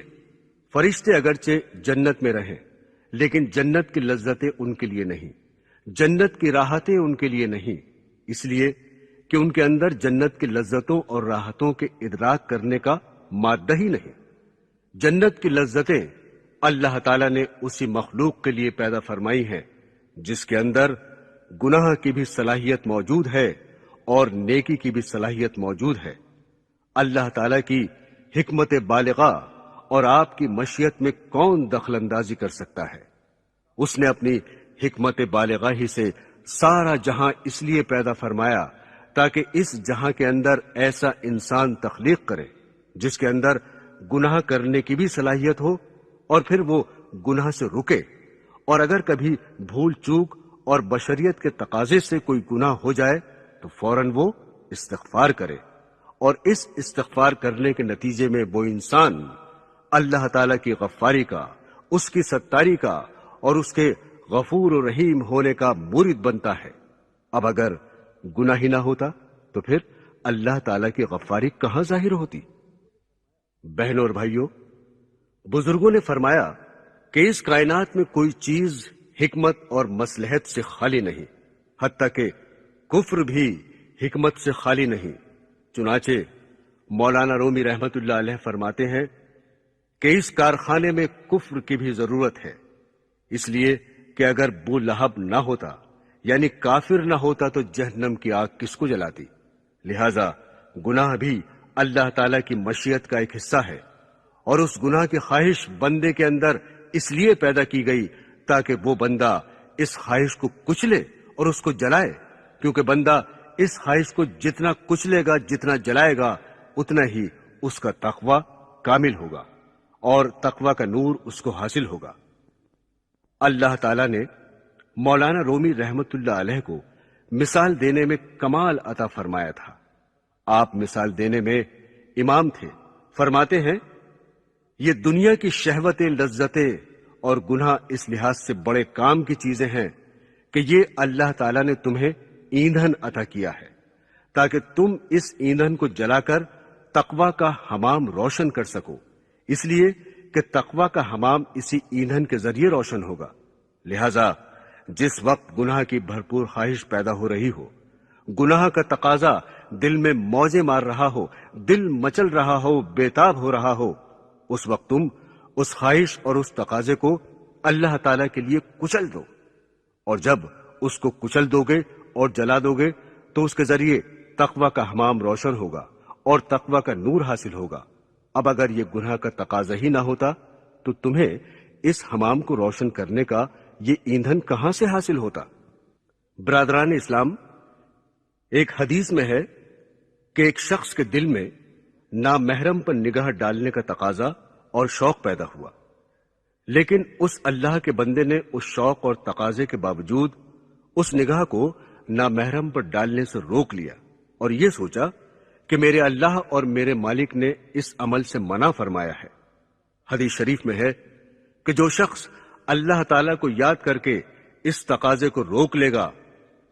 Speaker 1: فرشتے اگرچہ جنت میں رہیں لیکن جنت کی لذتیں ان کے لیے نہیں، جنت کی راحتیں ان کے لیے نہیں، اس لیے کہ ان کے اندر جنت کی لذتوں اور راحتوں کے ادراک کرنے کا مادہ ہی نہیں۔ جنت کی لذتیں اللہ تعالیٰ نے اسی مخلوق کے لیے پیدا فرمائی ہیں جس کے اندر گناہ کی بھی صلاحیت موجود ہے اور نیکی کی بھی صلاحیت موجود ہے۔ اللہ تعالیٰ کی حکمت بالغہ اور آپ کی مشیت میں کون دخل اندازی کر سکتا ہے؟ اس نے اپنی حکمت بالغہ ہی سے سارا جہاں اس لیے پیدا فرمایا تاکہ اس جہاں کے اندر ایسا انسان تخلیق کرے جس کے اندر گناہ کرنے کی بھی صلاحیت ہو، اور پھر وہ گناہ سے رکے، اور اگر کبھی بھول چوک اور بشریت کے تقاضے سے کوئی گناہ ہو جائے تو فوراً وہ استغفار کرے، اور اس استغفار کرنے کے نتیجے میں وہ انسان اللہ تعالیٰ کی غفاری کا، اس کی ستاری کا اور اس کے غفور و رحیم ہونے کا مرید بنتا ہے۔ اب اگر گناہ ہی نہ ہوتا تو پھر اللہ تعالیٰ کی غفاری کہاں ظاہر ہوتی؟ بہنوں اور بھائیوں، بزرگوں نے فرمایا کہ اس کائنات میں کوئی چیز حکمت اور مصلحت سے خالی نہیں، حتیٰ کہ کفر بھی حکمت سے خالی نہیں۔ چنانچہ مولانا رومی رحمت اللہ علیہ فرماتے ہیں کہ اس کارخانے میں کفر کی بھی ضرورت ہے، اس لیے کہ اگر بو لہب نہ ہوتا یعنی کافر نہ ہوتا تو جہنم کی آگ کس کو جلاتی؟ لہذا گناہ بھی اللہ تعالیٰ کی مشیت کا ایک حصہ ہے، اور اس گناہ کی خواہش بندے کے اندر اس لیے پیدا کی گئی تاکہ وہ بندہ اس خواہش کو کچلے اور اس کو جلائے، کیونکہ بندہ اس خواہش کو جتنا کچلے گا، جتنا جلائے گا، اتنا ہی اس کا تقوی کامل ہوگا اور تقوی کا نور اس کو حاصل ہوگا۔ اللہ تعالیٰ نے مولانا رومی رحمت اللہ علیہ کو مثال دینے میں کمال عطا فرمایا تھا۔ آپ مثال دینے میں امام تھے۔ فرماتے ہیں یہ دنیا کی شہوتیں، لذتیں اور گناہ اس لحاظ سے بڑے کام کی چیزیں ہیں کہ یہ اللہ تعالیٰ نے تمہیں ایندھن عطا کیا ہے تاکہ تم اس ایندھن کو جلا کر تقوی کا حمام روشن کر سکو، اس لیے کہ تقوی کا حمام اسی ایندھن کے ذریعے روشن ہوگا۔ لہذا جس وقت گناہ کی بھرپور خواہش پیدا ہو رہی ہو، گناہ کا تقاضا دل میں موجیں مار رہا ہو، دل مچل رہا ہو، بےتاب ہو رہا ہو، اس وقت تم اس خواہش اور اس تقاضے کو اللہ تعالیٰ کے لیے کچل دو، اور جب اس کو کچل دو گے اور جلا دو گے تو اس کے ذریعے تقوی کا حمام روشن ہوگا اور تقوی کا نور حاصل ہوگا۔ اب اگر یہ گناہ کا تقاضا ہی نہ ہوتا تو تمہیں اس حمام کو روشن کرنے کا یہ ایندھن کہاں سے حاصل ہوتا؟ برادران اسلام، ایک حدیث میں ہے کہ ایک شخص کے دل میں نامحرم پر نگاہ ڈالنے کا تقاضا اور شوق پیدا ہوا، لیکن اس اللہ کے بندے نے اس شوق اور تقاضے کے باوجود اس نگاہ کو نامحرم پر ڈالنے سے روک لیا اور یہ سوچا کہ میرے اللہ اور میرے مالک نے اس عمل سے منع فرمایا ہے۔ حدیث شریف میں ہے کہ جو شخص اللہ تعالیٰ کو یاد کر کے اس تقاضے کو روک لے گا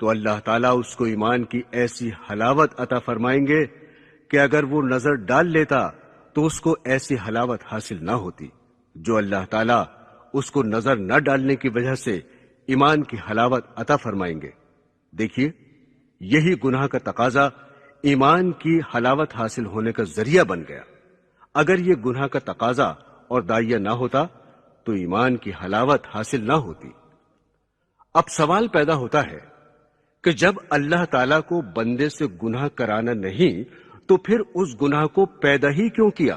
Speaker 1: تو اللہ تعالیٰ اس کو ایمان کی ایسی حلاوت عطا فرمائیں گے کہ اگر وہ نظر ڈال لیتا تو اس کو ایسی حلاوت حاصل نہ ہوتی جو اللہ تعالیٰ اس کو نظر نہ ڈالنے کی وجہ سے ایمان کی حلاوت عطا فرمائیں گے۔ دیکھیے، یہی گناہ کا تقاضا ایمان کی حلاوت حاصل ہونے کا ذریعہ بن گیا۔ اگر یہ گناہ کا تقاضا اور داعیہ نہ ہوتا تو ایمان کی حلاوت حاصل نہ ہوتی۔ اب سوال پیدا ہوتا ہے کہ جب اللہ تعالیٰ کو بندے سے گناہ کرانا نہیں تو پھر اس گناہ کو پیدا ہی کیوں کیا؟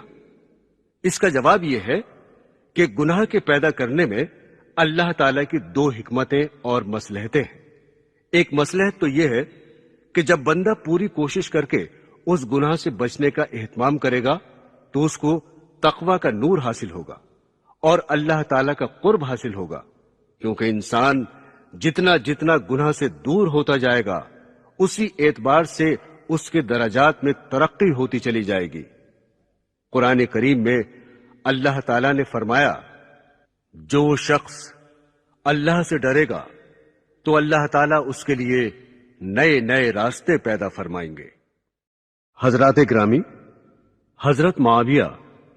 Speaker 1: اس کا جواب یہ ہے کہ گناہ کے پیدا کرنے میں اللہ تعالیٰ کی دو حکمتیں اور مصلحتیں ہیں۔ ایک مصلحت تو یہ ہے کہ جب بندہ پوری کوشش کر کے اس گناہ سے بچنے کا اہتمام کرے گا تو اس کو تقوی کا نور حاصل ہوگا، اور اللہ تعالیٰ کا قرب حاصل ہوگا، کیونکہ انسان جتنا جتنا گناہ سے دور ہوتا جائے گا اسی اعتبار سے اس کے درجات میں ترقی ہوتی چلی جائے گی۔ قرآن کریم میں اللہ تعالیٰ نے فرمایا، جو شخص اللہ سے ڈرے گا تو اللہ تعالیٰ اس کے لیے نئے نئے راستے پیدا فرمائیں گے۔ حضرات گرامی، حضرت معاویہ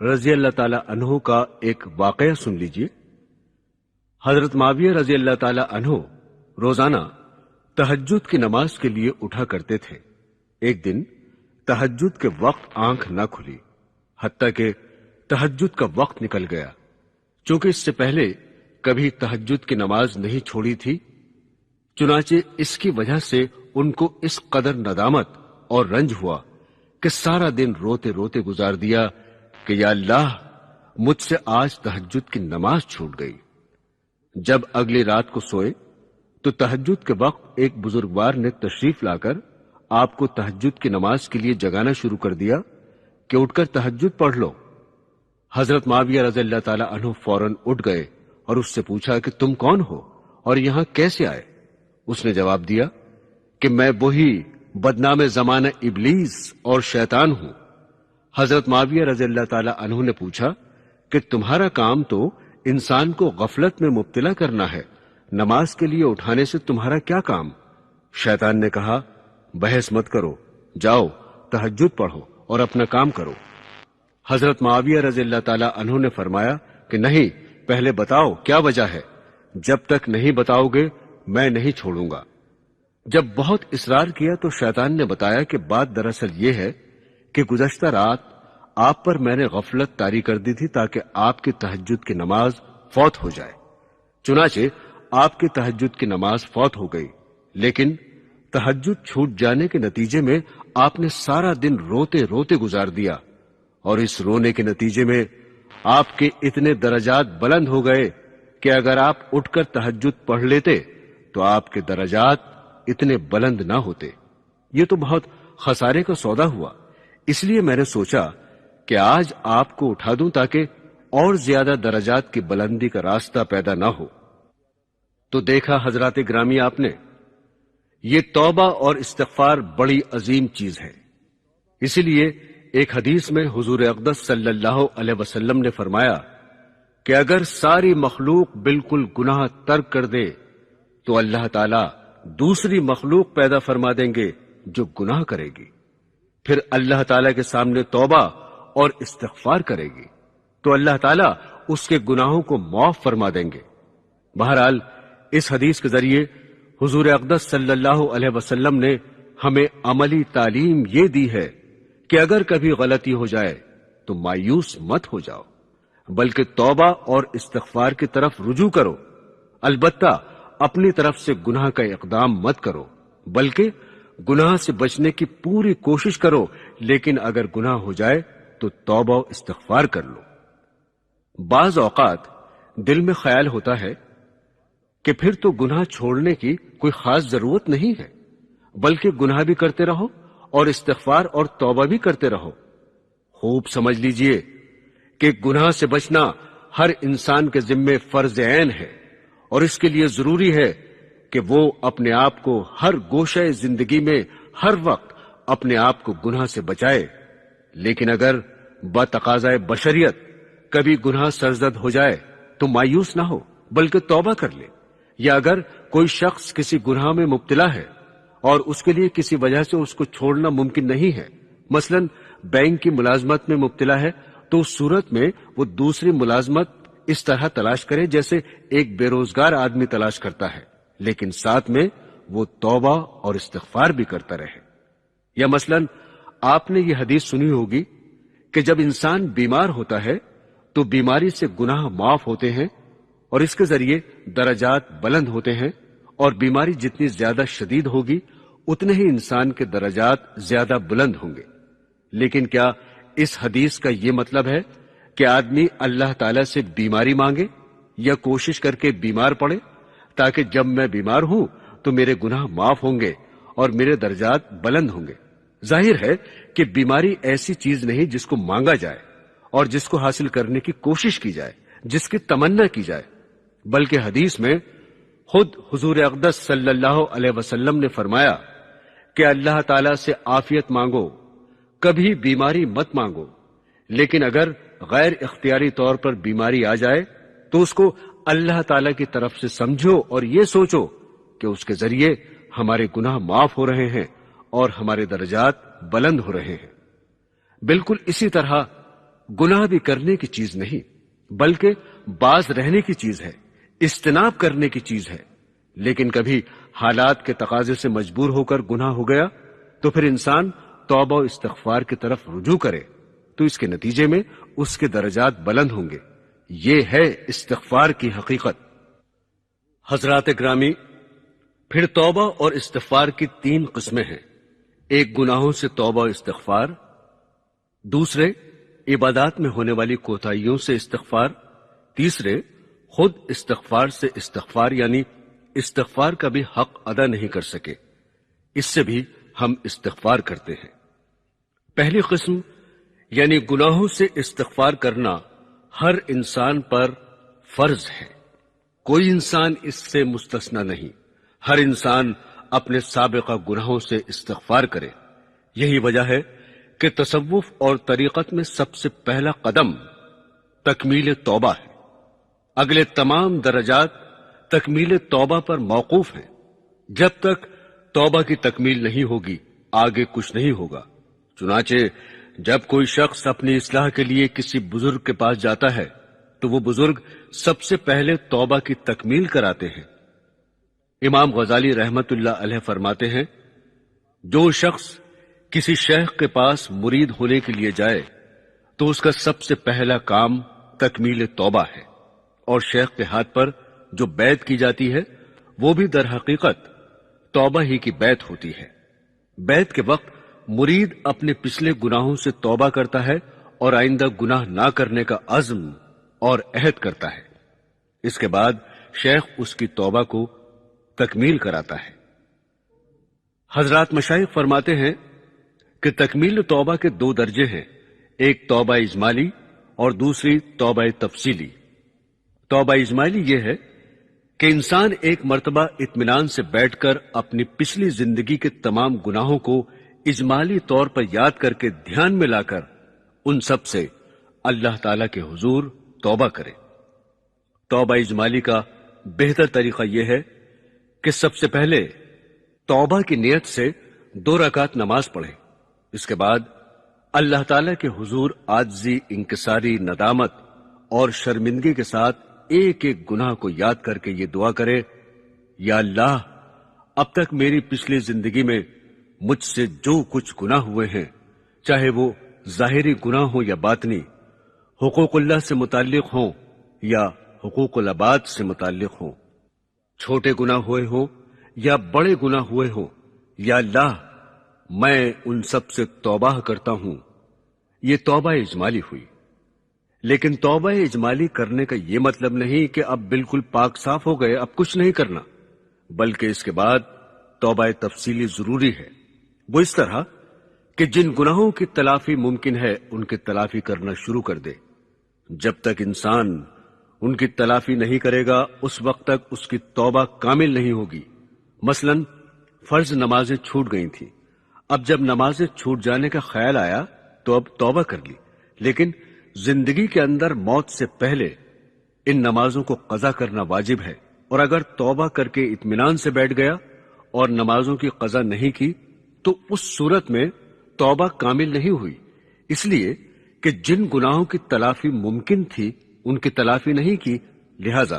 Speaker 1: رضی اللہ تعالی عنہ کا ایک واقعہ سن لیجئے۔ حضرت معاویہ رضی اللہ تعالی عنہ روزانہ تہجد کی نماز کے لیے اٹھا کرتے تھے۔ ایک دن تہجد کے وقت آنکھ نہ کھلی، حتیٰ کہ تہجد کا وقت نکل گیا۔ چونکہ اس سے پہلے کبھی تہجد کی نماز نہیں چھوڑی تھی، چنانچہ اس کی وجہ سے ان کو اس قدر ندامت اور رنج ہوا کہ سارا دن روتے روتے گزار دیا کہ یا اللہ، مجھ سے آج تہجد کی نماز چھوٹ گئی۔ جب اگلی رات کو سوئے تو تہجد کے وقت ایک بزرگوار نے تشریف لا کر آپ کو تہجد کی نماز کے لیے جگانا شروع کر دیا کہ اٹھ کر تہجد پڑھ لو۔ حضرت معاویہ رضی اللہ تعالی عنہ فوراً اٹھ گئے اور اس سے پوچھا کہ تم کون ہو اور یہاں کیسے آئے؟ اس نے جواب دیا کہ میں وہی بدنام زمانہ ابلیس اور شیطان ہوں۔ حضرت معاویہ رضی اللہ تعالی عنہ نے پوچھا کہ تمہارا کام تو انسان کو غفلت میں مبتلا کرنا ہے، نماز کے لیے اٹھانے سے تمہارا کیا کام؟ شیطان نے کہا، بحث مت کرو، جاؤ تہجد پڑھو اور اپنا کام کرو۔ حضرت معاویہ رضی اللہ تعالی عنہ نے فرمایا کہ نہیں، پہلے بتاؤ کیا وجہ ہے، جب تک نہیں بتاؤ گے میں نہیں چھوڑوں گا۔ جب بہت اصرار کیا تو شیطان نے بتایا کہ بات دراصل یہ ہے کہ گزشتہ رات آپ پر میں نے غفلت طاری کر دی تھی تاکہ آپ کی تہجد کی نماز فوت ہو جائے۔ چنانچہ آپ کی تہجد کی نماز فوت ہو گئی، لیکن تہجد چھوٹ جانے کے نتیجے میں آپ نے سارا دن روتے روتے گزار دیا، اور اس رونے کے نتیجے میں آپ کے اتنے درجات بلند ہو گئے کہ اگر آپ اٹھ کر تہجد پڑھ لیتے تو آپ کے درجات اتنے بلند نہ ہوتے۔ یہ تو بہت خسارے کا سودا ہوا، اس لیے میں نے سوچا کہ آج آپ کو اٹھا دوں تاکہ اور زیادہ درجات کی بلندی کا راستہ پیدا نہ ہو۔ تو دیکھا حضرات گرامی آپ نے، یہ توبہ اور استغفار بڑی عظیم چیز ہے۔ اسی لیے ایک حدیث میں حضور اقدس صلی اللہ علیہ وسلم نے فرمایا کہ اگر ساری مخلوق بالکل گناہ ترک کر دے تو اللہ تعالیٰ دوسری مخلوق پیدا فرما دیں گے جو گناہ کرے گی، پھر اللہ تعالیٰ کے سامنے توبہ اور استغفار کرے گی تو اللہ تعالیٰ اس کے گناہوں کو معاف فرما دیں گے۔ بہرحال اس حدیث کے ذریعے حضور اقدس صلی اللہ علیہ وسلم نے ہمیں عملی تعلیم یہ دی ہے کہ اگر کبھی غلطی ہو جائے تو مایوس مت ہو جاؤ، بلکہ توبہ اور استغفار کی طرف رجوع کرو۔ البتہ اپنی طرف سے گناہ کا اقدام مت کرو، بلکہ گناہ سے بچنے کی پوری کوشش کرو، لیکن اگر گناہ ہو جائے تو توبہ و استغفار کر لو۔ بعض اوقات دل میں خیال ہوتا ہے کہ پھر تو گناہ چھوڑنے کی کوئی خاص ضرورت نہیں ہے، بلکہ گناہ بھی کرتے رہو اور استغفار اور توبہ بھی کرتے رہو۔ خوب سمجھ لیجئے کہ گناہ سے بچنا ہر انسان کے ذمے فرض عین ہے، اور اس کے لیے ضروری ہے کہ وہ اپنے آپ کو ہر گوشہ زندگی میں ہر وقت اپنے آپ کو گناہ سے بچائے۔ لیکن اگر بتقاضائے بشریت کبھی گناہ سرزد ہو جائے تو مایوس نہ ہو، بلکہ توبہ کر لے۔ یا اگر کوئی شخص کسی گناہ میں مبتلا ہے اور اس کے لیے کسی وجہ سے اس کو چھوڑنا ممکن نہیں ہے، مثلا بینک کی ملازمت میں مبتلا ہے، تو اس صورت میں وہ دوسری ملازمت اس طرح تلاش کرے جیسے ایک بے روزگار آدمی تلاش کرتا ہے، لیکن ساتھ میں وہ توبہ اور استغفار بھی کرتا رہے۔ یا مثلا آپ نے یہ حدیث سنی ہوگی کہ جب انسان بیمار ہوتا ہے تو بیماری سے گناہ معاف ہوتے ہیں اور اس کے ذریعے درجات بلند ہوتے ہیں، اور بیماری جتنی زیادہ شدید ہوگی اتنے ہی انسان کے درجات زیادہ بلند ہوں گے۔ لیکن کیا اس حدیث کا یہ مطلب ہے کہ آدمی اللہ تعالیٰ سے بیماری مانگے یا کوشش کر کے بیمار پڑے تاکہ جب میں بیمار ہوں تو میرے گناہ معاف ہوں گے اور میرے درجات بلند ہوں گے؟ ظاہر ہے کہ بیماری ایسی چیز نہیں جس کو مانگا جائے اور جس کو حاصل کرنے کی کوشش کی جائے، جس کی تمنا کی جائے، بلکہ حدیث میں خود حضور اقدس صلی اللہ علیہ وسلم نے فرمایا کہ اللہ تعالیٰ سے عافیت مانگو، کبھی بیماری مت مانگو، لیکن اگر غیر اختیاری طور پر بیماری آ جائے تو اس کو اللہ تعالیٰ کی طرف سے سمجھو اور یہ سوچو کہ اس کے ذریعے ہمارے گناہ معاف ہو رہے ہیں اور ہمارے درجات بلند ہو رہے ہیں۔ بالکل اسی طرح گناہ بھی کرنے کی چیز نہیں، بلکہ باز رہنے کی چیز ہے، اجتناب کرنے کی چیز ہے۔ لیکن کبھی حالات کے تقاضے سے مجبور ہو کر گناہ ہو گیا تو پھر انسان توبہ و استغفار کی طرف رجوع کرے تو اس کے نتیجے میں اس کے درجات بلند ہوں گے۔ یہ ہے استغفار کی حقیقت۔ حضرات گرامی، پھر توبہ اور استغفار کی 3 قسمیں ہیں۔ ایک گناہوں سے توبہ و استغفار، دوسرے عبادات میں ہونے والی کوتاہیوں سے استغفار، تیسرے خود استغفار سے استغفار، یعنی استغفار کا بھی حق ادا نہیں کر سکے، اس سے بھی ہم استغفار کرتے ہیں۔ پہلی قسم یعنی گناہوں سے استغفار کرنا ہر انسان پر فرض ہے، کوئی انسان اس سے مستثنی نہیں۔ ہر انسان اپنے سابقہ گناہوں سے استغفار کرے۔ یہی وجہ ہے کہ تصوف اور طریقت میں سب سے پہلا قدم تکمیل توبہ ہے۔ اگلے تمام درجات تکمیل توبہ پر موقوف ہیں۔ جب تک توبہ کی تکمیل نہیں ہوگی آگے کچھ نہیں ہوگا۔ چنانچہ جب کوئی شخص اپنی اصلاح کے لیے کسی بزرگ کے پاس جاتا ہے تو وہ بزرگ سب سے پہلے توبہ کی تکمیل کراتے ہیں۔ امام غزالی رحمت اللہ علیہ فرماتے ہیں، جو شخص کسی شیخ کے پاس مرید ہونے کے لیے جائے تو اس کا سب سے پہلا کام تکمیل توبہ ہے، اور شیخ کے ہاتھ پر جو بیعت کی جاتی ہے وہ بھی در حقیقت توبہ ہی کی بیعت ہوتی ہے۔ بیعت کے وقت مرید اپنے پچھلے گناہوں سے توبہ کرتا ہے اور آئندہ گناہ نہ کرنے کا عزم اور عہد کرتا ہے۔ اس کے بعد شیخ اس کی توبہ کو تکمیل کراتا ہے۔ حضرات مشائخ فرماتے ہیں کہ تکمیل توبہ کے 2 درجے ہیں، ایک توبہ اجمالی اور دوسری توبہ تفصیلی۔ توبہ اجمالی یہ ہے کہ انسان ایک مرتبہ اطمینان سے بیٹھ کر اپنی پچھلی زندگی کے تمام گناہوں کو اجمالی طور پر یاد کر کے دھیان میں لا کر ان سب سے اللہ تعالی کے حضور توبہ کرے۔ توبہ اجمالی کا بہتر طریقہ یہ ہے کہ سب سے پہلے توبہ کی نیت سے 2 رکعت نماز پڑھے، اس کے بعد اللہ تعالی کے حضور عاجزی، انکساری، ندامت اور شرمندگی کے ساتھ ایک ایک گناہ کو یاد کر کے یہ دعا کرے، یا اللہ، اب تک میری پچھلی زندگی میں مجھ سے جو کچھ گناہ ہوئے ہیں، چاہے وہ ظاہری گناہ ہوں یا باطنی، حقوق اللہ سے متعلق ہوں یا حقوق العباد سے متعلق ہوں، چھوٹے گناہ ہوئے ہوں یا بڑے گناہ ہوئے ہوں، یا اللہ میں ان سب سے توبہ کرتا ہوں۔ یہ توبہ اجمالی ہوئی۔ لیکن توبہ اجمالی کرنے کا یہ مطلب نہیں کہ اب بالکل پاک صاف ہو گئے، اب کچھ نہیں کرنا، بلکہ اس کے بعد توبہ تفصیلی ضروری ہے۔ وہ اس طرح کہ جن گناہوں کی تلافی ممکن ہے ان کی تلافی کرنا شروع کر دے۔ جب تک انسان ان کی تلافی نہیں کرے گا اس وقت تک اس کی توبہ کامل نہیں ہوگی۔ مثلا فرض نمازیں چھوٹ گئی تھیں، اب جب نمازیں چھوٹ جانے کا خیال آیا تو اب توبہ کر لی، لیکن زندگی کے اندر موت سے پہلے ان نمازوں کو قضا کرنا واجب ہے، اور اگر توبہ کر کے اطمینان سے بیٹھ گیا اور نمازوں کی قضا نہیں کی تو اس صورت میں توبہ کامل نہیں ہوئی، اس لیے کہ جن گناہوں کی تلافی ممکن تھی ان کی تلافی نہیں کی۔ لہذا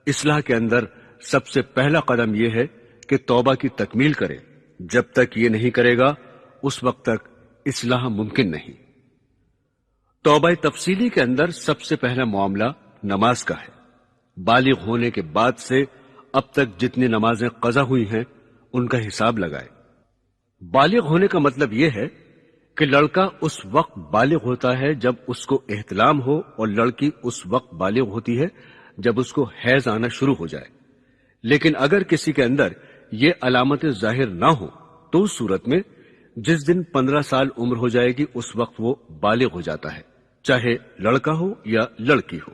Speaker 1: اصلاح کے اندر سب سے پہلا قدم یہ ہے کہ توبہ کی تکمیل کرے۔ جب تک یہ نہیں کرے گا اس وقت تک اصلاح ممکن نہیں۔ توبہ تفصیلی کے اندر سب سے پہلا معاملہ نماز کا ہے۔ بالغ ہونے کے بعد سے اب تک جتنی نمازیں قضا ہوئی ہیں ان کا حساب لگائے۔ بالغ ہونے کا مطلب یہ ہے کہ لڑکا اس وقت بالغ ہوتا ہے جب اس کو احتلام ہو، اور لڑکی اس وقت بالغ ہوتی ہے جب اس کو حیض آنا شروع ہو جائے۔ لیکن اگر کسی کے اندر یہ علامتیں ظاہر نہ ہو تو اس صورت میں جس دن 15 سال عمر ہو جائے گی اس وقت وہ بالغ ہو جاتا ہے، چاہے لڑکا ہو یا لڑکی ہو۔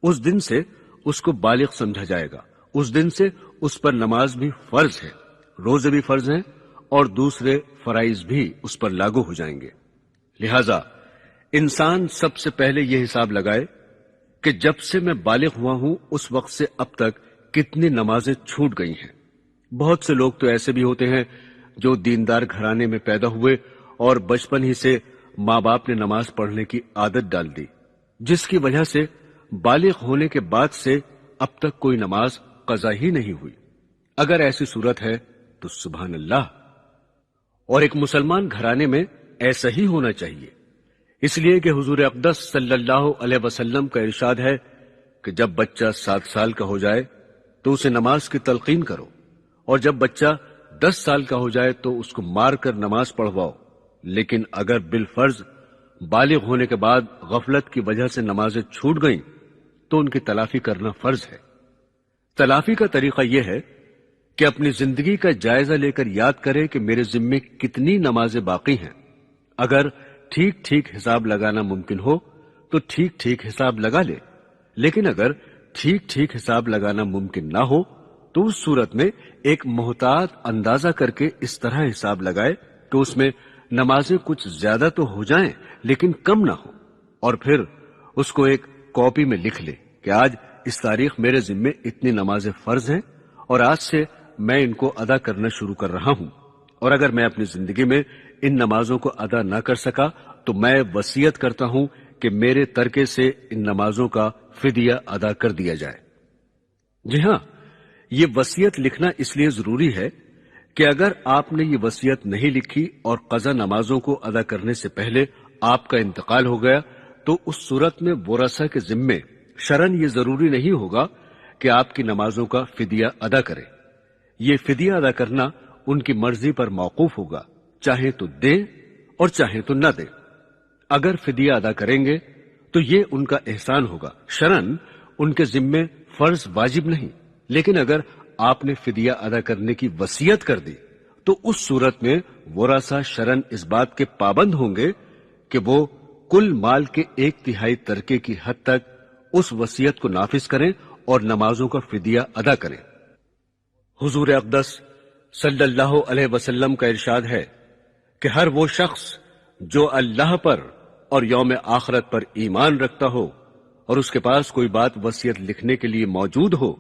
Speaker 1: اس دن سے اس کو بالغ سمجھا جائے گا، اس دن سے اس پر نماز بھی فرض ہے، روزے بھی فرض ہیں اور دوسرے فرائض بھی اس پر لاگو ہو جائیں گے۔ لہذا انسان سب سے پہلے یہ حساب لگائے کہ جب سے میں بالغ ہوا ہوں اس وقت سے اب تک کتنی نمازیں چھوٹ گئی ہیں۔ بہت سے لوگ تو ایسے بھی ہوتے ہیں جو دیندار گھرانے میں پیدا ہوئے اور بچپن ہی سے ماں باپ نے نماز پڑھنے کی عادت ڈال دی، جس کی وجہ سے بالغ ہونے کے بعد سے اب تک کوئی نماز قضا ہی نہیں ہوئی۔ اگر ایسی صورت ہے تو سبحان اللہ، اور ایک مسلمان گھرانے میں ایسا ہی ہونا چاہیے، اس لیے کہ حضور اقدس صلی اللہ علیہ وسلم کا ارشاد ہے کہ جب بچہ 7 سال کا ہو جائے تو اسے نماز کی تلقین کرو، اور جب بچہ 10 سال کا ہو جائے تو اس کو مار کر نماز پڑھواؤ، لیکن اگر بالفرض بالغ ہونے کے بعد غفلت کی وجہ سے نمازیں چھوٹ گئیں تو ان کی تلافی کرنا فرض ہے۔ تلافی کا طریقہ یہ ہے کہ اپنی زندگی کا جائزہ لے کر یاد کرے کہ میرے ذمے کتنی نمازیں باقی ہیں۔ اگر ٹھیک ٹھیک حساب لگانا ممکن ہو تو ٹھیک ٹھیک حساب لگا لے، لیکن اگر ٹھیک ٹھیک حساب لگانا ممکن نہ ہو تو اس صورت میں ایک محتاط اندازہ کر کے اس طرح حساب لگائے کہ اس میں نمازیں کچھ زیادہ تو ہو جائیں لیکن کم نہ ہو، اور پھر اس کو ایک کاپی میں لکھ لے کہ آج اس تاریخ میرے ذمے اتنی نمازیں فرض ہیں اور آج سے میں ان کو ادا کرنا شروع کر رہا ہوں، اور اگر میں اپنی زندگی میں ان نمازوں کو ادا نہ کر سکا تو میں وصیت کرتا ہوں کہ میرے ترکے سے ان نمازوں کا فدیہ ادا کر دیا جائے۔ جی ہاں، یہ وصیت لکھنا اس لیے ضروری ہے کہ اگر آپ نے یہ وصیت نہیں لکھی اور قضا نمازوں کو ادا کرنے سے پہلے آپ کا انتقال ہو گیا تو اس صورت میں ورثہ کے ذمے شرعاً یہ ضروری نہیں ہوگا کہ آپ کی نمازوں کا فدیہ ادا کرے۔ یہ فدیہ ادا کرنا ان کی مرضی پر موقوف ہوگا، چاہے تو دیں اور چاہے تو نہ دیں۔ اگر فدیہ ادا کریں گے تو یہ ان کا احسان ہوگا، شرعاً ان کے ذمے فرض واجب نہیں، لیکن اگر آپ نے فدیہ ادا کرنے کی وصیت کر دی تو اس صورت میں ورثہ شرعاً اس بات کے پابند ہوں گے کہ وہ کل مال کے 1/3 ترکے کی حد تک اس وصیت کو نافذ کریں اور نمازوں کا فدیہ ادا کریں۔ حضور اقدس صلی اللہ علیہ وسلم کا ارشاد ہے کہ ہر وہ شخص جو اللہ پر اور یوم آخرت پر ایمان رکھتا ہو اور اس کے پاس کوئی بات وصیت لکھنے کے لیے موجود ہو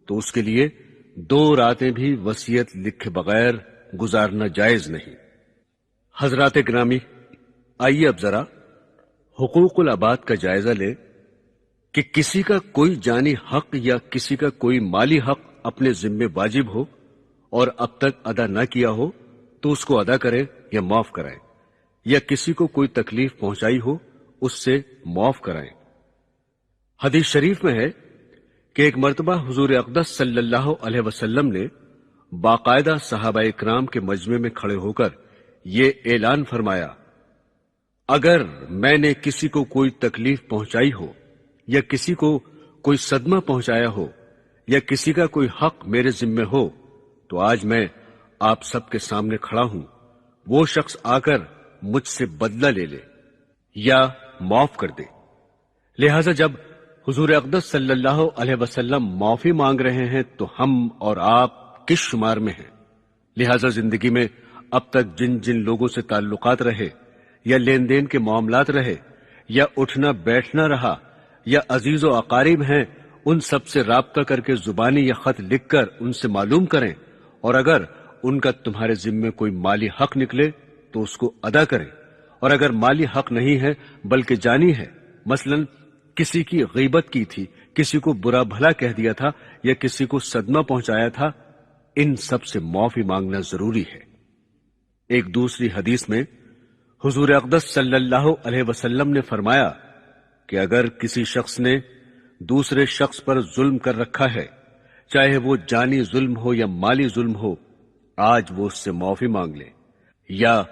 Speaker 1: تو اس کے لیے 2 راتیں بھی وصیت لکھے بغیر گزارنا جائز نہیں۔ حضرات گرامی، آئیے اب ذرا حقوق العباد کا جائزہ لیں کہ کسی کا کوئی جانی حق یا کسی کا کوئی مالی حق اپنے ذمے واجب ہو اور اب تک ادا نہ کیا ہو تو اس کو ادا کریں یا معاف کرائیں، یا کسی کو کوئی تکلیف پہنچائی ہو اس سے معاف کرائیں۔ حدیث شریف میں ہے کہ ایک مرتبہ حضور اقدس صلی اللہ علیہ وسلم نے باقاعدہ صحابہ اکرام کے مجمع میں کھڑے ہو کر یہ اعلان فرمایا، اگر میں نے کسی کو کوئی تکلیف پہنچائی ہو یا کسی کو کوئی صدمہ پہنچایا ہو یا کسی کا کوئی حق میرے ذمے ہو تو آج میں آپ سب کے سامنے کھڑا ہوں، وہ شخص آ کر مجھ سے بدلہ لے لے یا معاف کر دے۔ لہذا جب حضور اقدس صلی اللہ علیہ وسلم معافی مانگ رہے ہیں تو ہم اور آپ کس شمار میں ہیں؟ لہذا زندگی میں اب تک جن جن لوگوں سے تعلقات رہے یا لین دین کے معاملات رہے یا اٹھنا بیٹھنا رہا یا عزیز و اقارب ہیں، ان سب سے رابطہ کر کے زبانی یا خط لکھ کر ان سے معلوم کریں، اور اگر ان کا تمہارے ذمے کوئی مالی حق نکلے تو اس کو ادا کریں، اور اگر مالی حق نہیں ہے بلکہ جانی ہے، مثلا کسی کی غیبت کی تھی، کسی کو برا بھلا کہہ دیا تھا یا کسی کو صدمہ پہنچایا تھا، ان سب سے معافی مانگنا ضروری ہے۔ ایک دوسری حدیث میں حضور اقدس صلی اللہ علیہ وسلم نے فرمایا کہ اگر کسی شخص نے دوسرے شخص پر ظلم کر رکھا ہے، چاہے وہ جانی ظلم ہو یا مالی ظلم ہو، آج وہ اس سے معافی مانگ لے، یا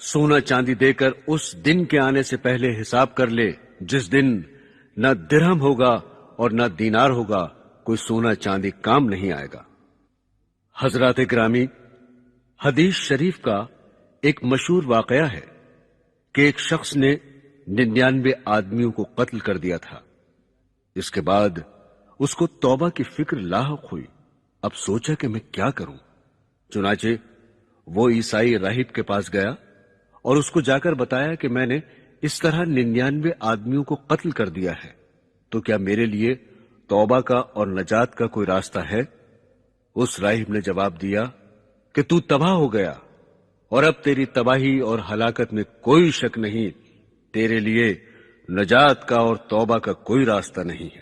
Speaker 1: سونا چاندی دے کر اس دن کے آنے سے پہلے حساب کر لے جس دن نہ درہم ہوگا اور نہ دینار ہوگا، کوئی سونا چاندی کام نہیں آئے گا۔ حضرات گرامی، حدیث شریف کا ایک مشہور واقعہ ہے کہ ایک شخص نے 99 آدمیوں کو قتل کر دیا تھا۔ اس کے بعد اس کو توبہ کی فکر لاحق ہوئی. اب سوچا کہ میں کیا کروں. چنانچہ وہ عیسائی راہب کے پاس گیا اور اس کو جا کر بتایا کہ میں نے اس طرح 99 آدمیوں کو قتل کر دیا ہے، تو کیا میرے لیے توبہ کا اور نجات کا کوئی راستہ ہے؟ اس راہب نے جواب دیا کہ تو تباہ ہو گیا، اور اب تیری تباہی اور ہلاکت میں کوئی شک نہیں. تیرے لیے نجات کا اور توبہ کا کوئی راستہ نہیں ہے.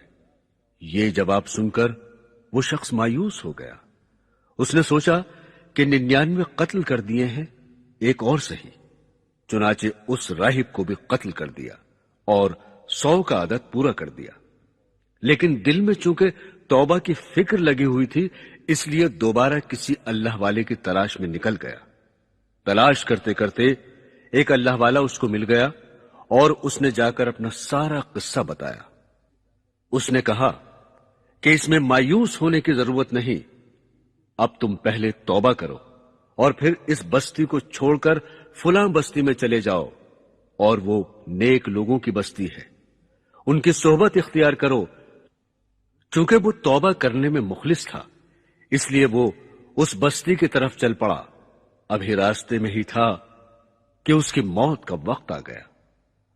Speaker 1: یہ جواب سن کر وہ شخص مایوس ہو گیا. اس نے سوچا کہ 99 قتل کر دیے ہیں، ایک اور صحیح. چنانچہ اس راہب کو بھی قتل کر دیا اور 100 کا عدد پورا کر دیا. لیکن دل میں چونکہ توبہ کی فکر لگی ہوئی تھی، اس لیے دوبارہ کسی اللہ والے کی تلاش میں نکل گیا. تلاش کرتے کرتے ایک اللہ والا اس کو مل گیا اور اس نے جا کر اپنا سارا قصہ بتایا. اس نے کہا کہ اس میں مایوس ہونے کی ضرورت نہیں. اب تم پہلے توبہ کرو اور پھر اس بستی کو چھوڑ کر فلاں بستی میں چلے جاؤ، اور وہ نیک لوگوں کی بستی ہے. ان کی صحبت اختیار کرو. چونکہ وہ توبہ کرنے میں مخلص تھا، اس لیے وہ اس بستی کی طرف چل پڑا. ابھی راستے میں ہی تھا کہ اس کی موت کا وقت آ گیا.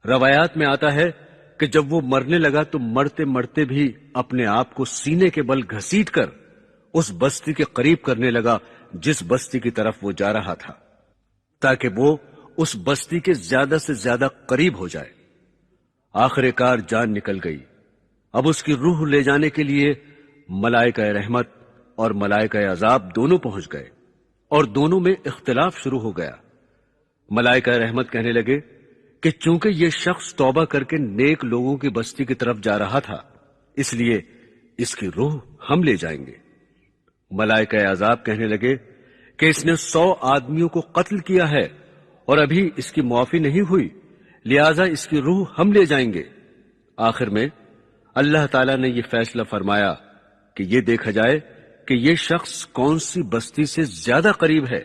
Speaker 1: روایات میں آتا ہے کہ جب وہ مرنے لگا تو مرتے مرتے بھی اپنے آپ کو سینے کے بل گھسیٹ کر اس بستی کے قریب کرنے لگا جس بستی کی طرف وہ جا رہا تھا، تاکہ وہ اس بستی کے زیادہ سے زیادہ قریب ہو جائے. آخر کار جان نکل گئی. اب اس کی روح لے جانے کے لیے ملائکہ رحمت اور ملائکہ عذاب دونوں پہنچ گئے، اور دونوں میں اختلاف شروع ہو گیا. ملائکہ رحمت کہنے لگے کہ چونکہ یہ شخص توبہ کر کے نیک لوگوں کی بستی کی طرف جا رہا تھا، اس لیے اس کی روح ہم لے جائیں گے. ملائکہ عذاب کہنے لگے کہ اس نے 100 آدمیوں کو قتل کیا ہے اور ابھی اس کی معافی نہیں ہوئی، لہذا اس کی روح ہم لے جائیں گے. آخر میں اللہ تعالیٰ نے یہ فیصلہ فرمایا کہ یہ دیکھا جائے کہ یہ شخص کون سی بستی سے زیادہ قریب ہے.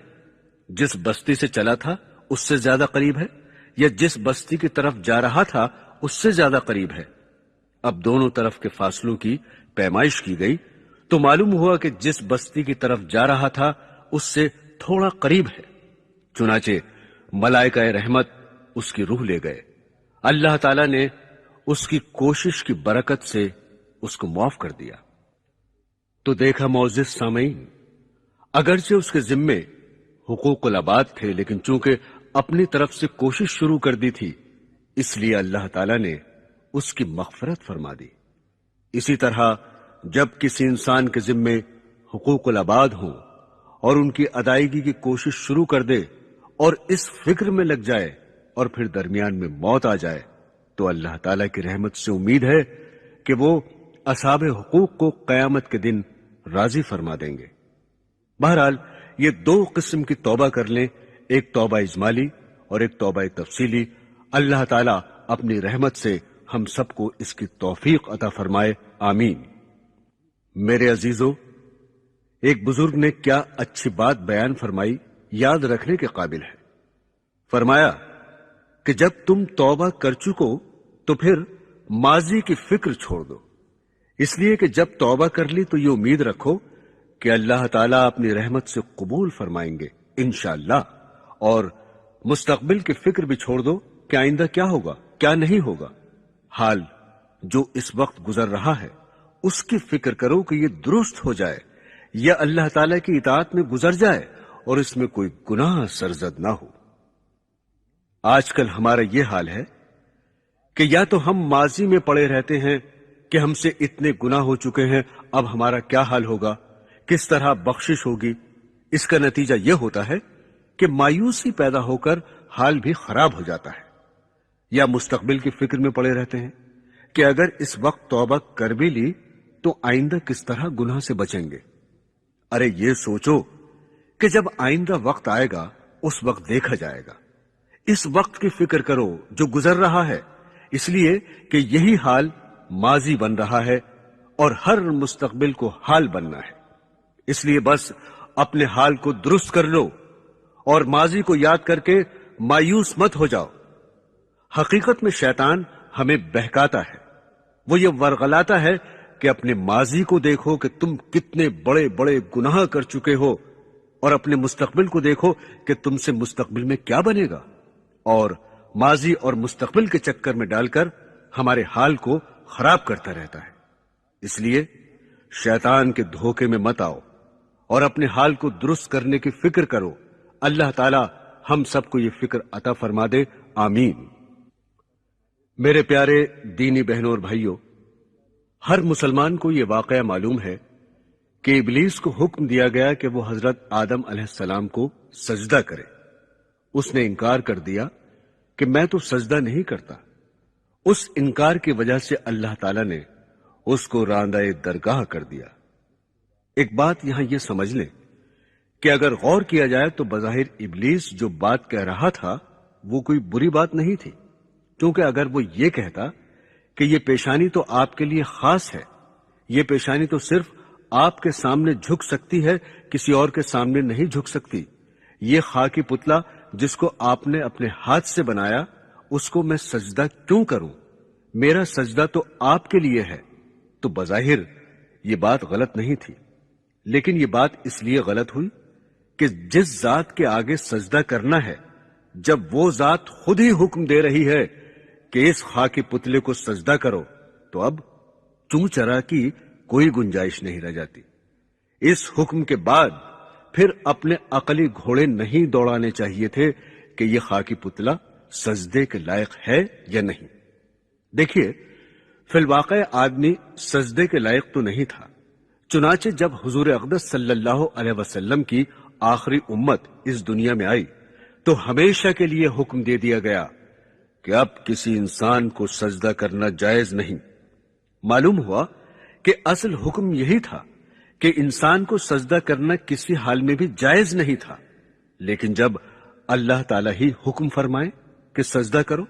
Speaker 1: جس بستی سے چلا تھا اس سے زیادہ قریب ہے، یا جس بستی کی طرف جا رہا تھا اس سے زیادہ قریب ہے. اب دونوں طرف کے فاصلوں کی پیمائش کی گئی تو معلوم ہوا کہ جس بستی کی طرف جا رہا تھا اس سے تھوڑا قریب ہے. چنانچہ ملائکہ رحمت اس کی روح لے گئے. اللہ تعالیٰ نے اس کی کوشش کی برکت سے اس کو معاف کر دیا. تو دیکھا معزز سامعین، اگرچہ اس کے ذمے حقوق العباد تھے، لیکن چونکہ اپنی طرف سے کوشش شروع کر دی تھی، اس لیے اللہ تعالیٰ نے اس کی مغفرت فرما دی. اسی طرح جب کسی انسان کے ذمے حقوق العباد ہوں اور ان کی ادائیگی کی کوشش شروع کر دے اور اس فکر میں لگ جائے اور پھر درمیان میں موت آ جائے، تو اللہ تعالیٰ کی رحمت سے امید ہے کہ وہ اصحاب حقوق کو قیامت کے دن راضی فرما دیں گے. بہرحال یہ 2 قسم کی توبہ کر لیں، ایک توبہ اجمالی اور ایک توبہ تفصیلی. اللہ تعالیٰ اپنی رحمت سے ہم سب کو اس کی توفیق عطا فرمائے، آمین. میرے عزیزو، ایک بزرگ نے کیا اچھی بات بیان فرمائی، یاد رکھنے کے قابل ہے. فرمایا کہ جب تم توبہ کر چکو تو پھر ماضی کی فکر چھوڑ دو، اس لیے کہ جب توبہ کر لی تو یہ امید رکھو کہ اللہ تعالیٰ اپنی رحمت سے قبول فرمائیں گے انشاءاللہ. اور مستقبل کی فکر بھی چھوڑ دو کہ آئندہ کیا ہوگا کیا نہیں ہوگا. حال جو اس وقت گزر رہا ہے اس کی فکر کرو کہ یہ درست ہو جائے یا اللہ تعالیٰ کی اطاعت میں گزر جائے اور اس میں کوئی گناہ سرزد نہ ہو. آج کل ہمارا یہ حال ہے کہ یا تو ہم ماضی میں پڑے رہتے ہیں کہ ہم سے اتنے گناہ ہو چکے ہیں، اب ہمارا کیا حال ہوگا، کس طرح بخشش ہوگی. اس کا نتیجہ یہ ہوتا ہے کہ مایوسی پیدا ہو کر حال بھی خراب ہو جاتا ہے. یا مستقبل کی فکر میں پڑے رہتے ہیں کہ اگر اس وقت توبہ کر بھی لی تو آئندہ کس طرح گناہ سے بچیں گے. ارے یہ سوچو کہ جب آئندہ وقت آئے گا اس وقت دیکھا جائے گا. اس وقت کی فکر کرو جو گزر رہا ہے، اس لیے کہ یہی حال ماضی بن رہا ہے اور ہر مستقبل کو حال بننا ہے. اس لیے بس اپنے حال کو درست کر لو اور ماضی کو یاد کر کے مایوس مت ہو جاؤ. حقیقت میں شیطان ہمیں بہکاتا ہے، وہ یہ ورغلاتا ہے کہ اپنے ماضی کو دیکھو کہ تم کتنے بڑے بڑے گناہ کر چکے ہو، اور اپنے مستقبل کو دیکھو کہ تم سے مستقبل میں کیا بنے گا، اور ماضی اور مستقبل کے چکر میں ڈال کر ہمارے حال کو خراب کرتا رہتا ہے۔ اس لیے شیطان کے دھوکے میں مت آؤ اور اپنے حال کو درست کرنے کی فکر کرو۔ اللہ تعالی ہم سب کو یہ فکر عطا فرما دے، آمین۔ میرے پیارے دینی بہنوں اور بھائیوں، ہر مسلمان کو یہ واقعہ معلوم ہے کہ ابلیس کو حکم دیا گیا کہ وہ حضرت آدم علیہ السلام کو سجدہ کرے۔ اس نے انکار کر دیا کہ میں تو سجدہ نہیں کرتا۔ اس انکار کی وجہ سے اللہ تعالی نے اس کو راندہ درگاہ کر دیا۔ ایک بات یہاں یہ سمجھ لیں کہ اگر غور کیا جائے تو بظاہر ابلیس جو بات کہہ رہا تھا وہ کوئی بری بات نہیں تھی، کیونکہ اگر وہ یہ کہتا کہ یہ پیشانی تو آپ کے لیے خاص ہے، یہ پیشانی تو صرف آپ کے سامنے جھک سکتی ہے، کسی اور کے سامنے نہیں جھک سکتی، یہ خاکی پتلا جس کو آپ نے اپنے ہاتھ سے بنایا اس کو میں سجدہ کیوں کروں؟ میرا سجدہ تو آپ کے لیے ہے۔ تو بظاہر یہ بات غلط نہیں تھی، لیکن یہ بات اس لیے غلط ہوئی کہ جس ذات کے آگے سجدہ کرنا ہے، جب وہ ذات خود ہی حکم دے رہی ہے کہ اس خاکی پتلے کو سجدہ کرو، تو اب چوں چرا کی کوئی گنجائش نہیں رہ جاتی۔ اس حکم کے بعد پھر اپنے عقلی گھوڑے نہیں دوڑانے چاہیے تھے کہ یہ خاکی پتلا سجدے کے لائق ہے یا نہیں۔ دیکھیے، فی الواقع آدمی سجدے کے لائق تو نہیں تھا، چنانچہ جب حضور اقدس صلی اللہ علیہ وسلم کی آخری امت اس دنیا میں آئی تو ہمیشہ کے لیے حکم دے دیا گیا کہ اب کسی انسان کو سجدہ کرنا جائز نہیں۔ معلوم ہوا کہ اصل حکم یہی تھا کہ انسان کو سجدہ کرنا کسی حال میں بھی جائز نہیں تھا، لیکن جب اللہ تعالیٰ ہی حکم فرمائے کہ سجدہ کرو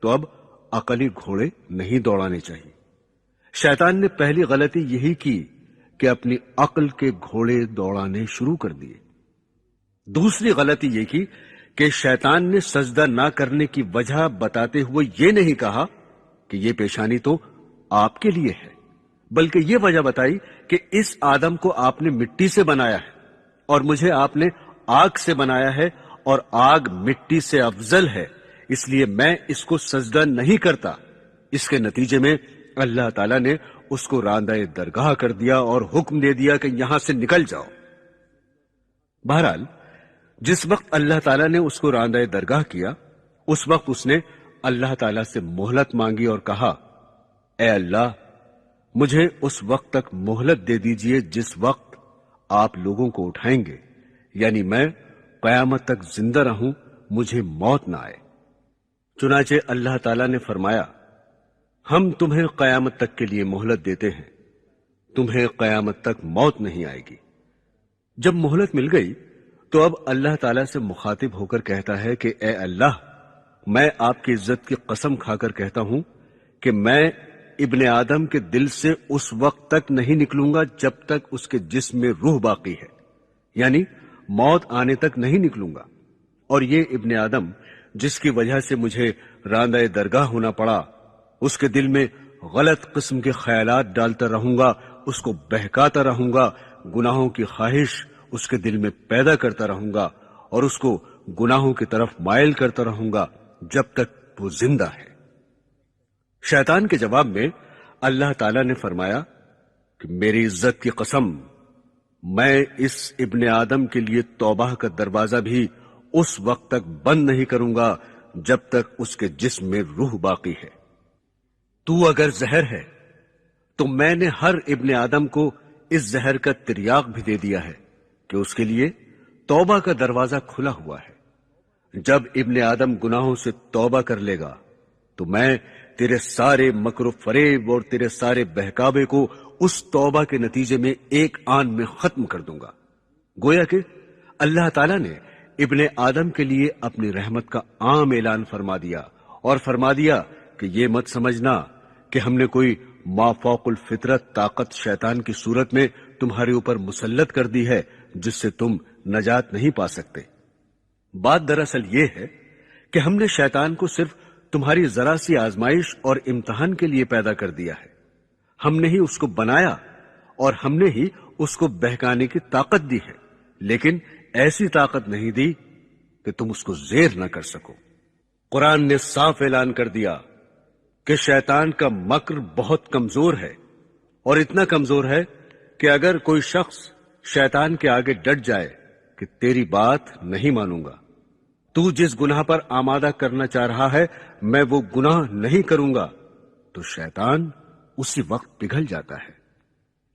Speaker 1: تو اب عقلی گھوڑے نہیں دوڑانے چاہیے۔ شیطان نے پہلی غلطی یہی کی کہ اپنی عقل کے گھوڑے دوڑانے شروع کر دیے۔ دوسری غلطی یہ کی کہ شیطان نے سجدہ نہ کرنے کی وجہ بتاتے ہوئے یہ نہیں کہا کہ یہ پیشانی تو آپ کے لیے ہے، بلکہ یہ وجہ بتائی کہ اس آدم کو آپ نے مٹی سے بنایا ہے اور مجھے آپ نے آگ سے بنایا ہے، اور آگ مٹی سے افضل ہے، اس لیے میں اس کو سجدہ نہیں کرتا۔ اس کے نتیجے میں اللہ تعالیٰ نے اس کو راندہ درگاہ کر دیا اور حکم دے دیا کہ یہاں سے نکل جاؤ۔ بہرحال جس وقت اللہ تعالیٰ نے اس کو راندہ درگاہ کیا، اس وقت اس نے اللہ تعالیٰ سے مہلت مانگی اور کہا، اے اللہ، مجھے اس وقت تک مہلت دے دیجئے جس وقت آپ لوگوں کو اٹھائیں گے، یعنی میں قیامت تک زندہ رہوں، مجھے موت نہ آئے۔ چنانچہ اللہ تعالیٰ نے فرمایا، ہم تمہیں قیامت تک کے لیے مہلت دیتے ہیں، تمہیں قیامت تک موت نہیں آئے گی۔ جب مہلت مل گئی تو اب اللہ تعالیٰ سے مخاطب ہو کر کہتا ہے کہ اے اللہ، میں آپ کی عزت کی قسم کھا کر کہتا ہوں کہ میں ابن آدم کے دل سے اس وقت تک نہیں نکلوں گا جب تک اس کے جسم میں روح باقی ہے، یعنی موت آنے تک نہیں نکلوں گا۔ اور یہ ابن آدم جس کی وجہ سے مجھے راندہ درگاہ ہونا پڑا، اس کے دل میں غلط قسم کے خیالات ڈالتا رہوں گا، اس کو بہکاتا رہوں گا، گناہوں کی خواہش اس کے دل میں پیدا کرتا رہوں گا اور اس کو گناہوں کی طرف مائل کرتا رہوں گا جب تک وہ زندہ ہے۔ شیطان کے جواب میں اللہ تعالیٰ نے فرمایا کہ میری عزت کی قسم، میں اس ابن آدم کے لیے توبہ کا دروازہ بھی اس وقت تک بند نہیں کروں گا جب تک اس کے جسم میں روح باقی ہے۔ تو اگر زہر ہے تو میں نے ہر ابن آدم کو اس زہر کا تریاق بھی دے دیا ہے کہ اس کے لیے توبہ کا دروازہ کھلا ہوا ہے۔ جب ابن آدم گناہوں سے توبہ کر لے گا تو میں تیرے سارے مکر و فریب اور تیرے سارے بہکاوے کو اس توبہ کے نتیجے میں ایک آن میں ختم کر دوں گا۔ گویا کہ اللہ تعالیٰ نے ابن آدم کے لیے اپنی رحمت کا عام اعلان فرما دیا اور فرما دیا کہ یہ مت سمجھنا کہ ہم نے کوئی مافوق الفطرت طاقت شیطان کی صورت میں تمہارے اوپر مسلط کر دی ہے جس سے تم نجات نہیں پا سکتے۔ بات دراصل یہ ہے کہ ہم نے شیطان کو صرف تمہاری ذرا سی آزمائش اور امتحان کے لیے پیدا کر دیا ہے، ہم نے ہی اس کو بنایا اور ہم نے ہی اس کو بہکانے کی طاقت دی ہے، لیکن ایسی طاقت نہیں دی کہ تم اس کو زیر نہ کر سکو۔ قرآن نے صاف اعلان کر دیا کہ شیطان کا مکر بہت کمزور ہے، اور اتنا کمزور ہے کہ اگر کوئی شخص شیطان کے آگے ڈٹ جائے کہ تیری بات نہیں مانوں گا، تو جس گناہ پر آمادہ کرنا چاہ رہا ہے میں وہ گناہ نہیں کروں گا، تو شیطان اسی وقت پگھل جاتا ہے۔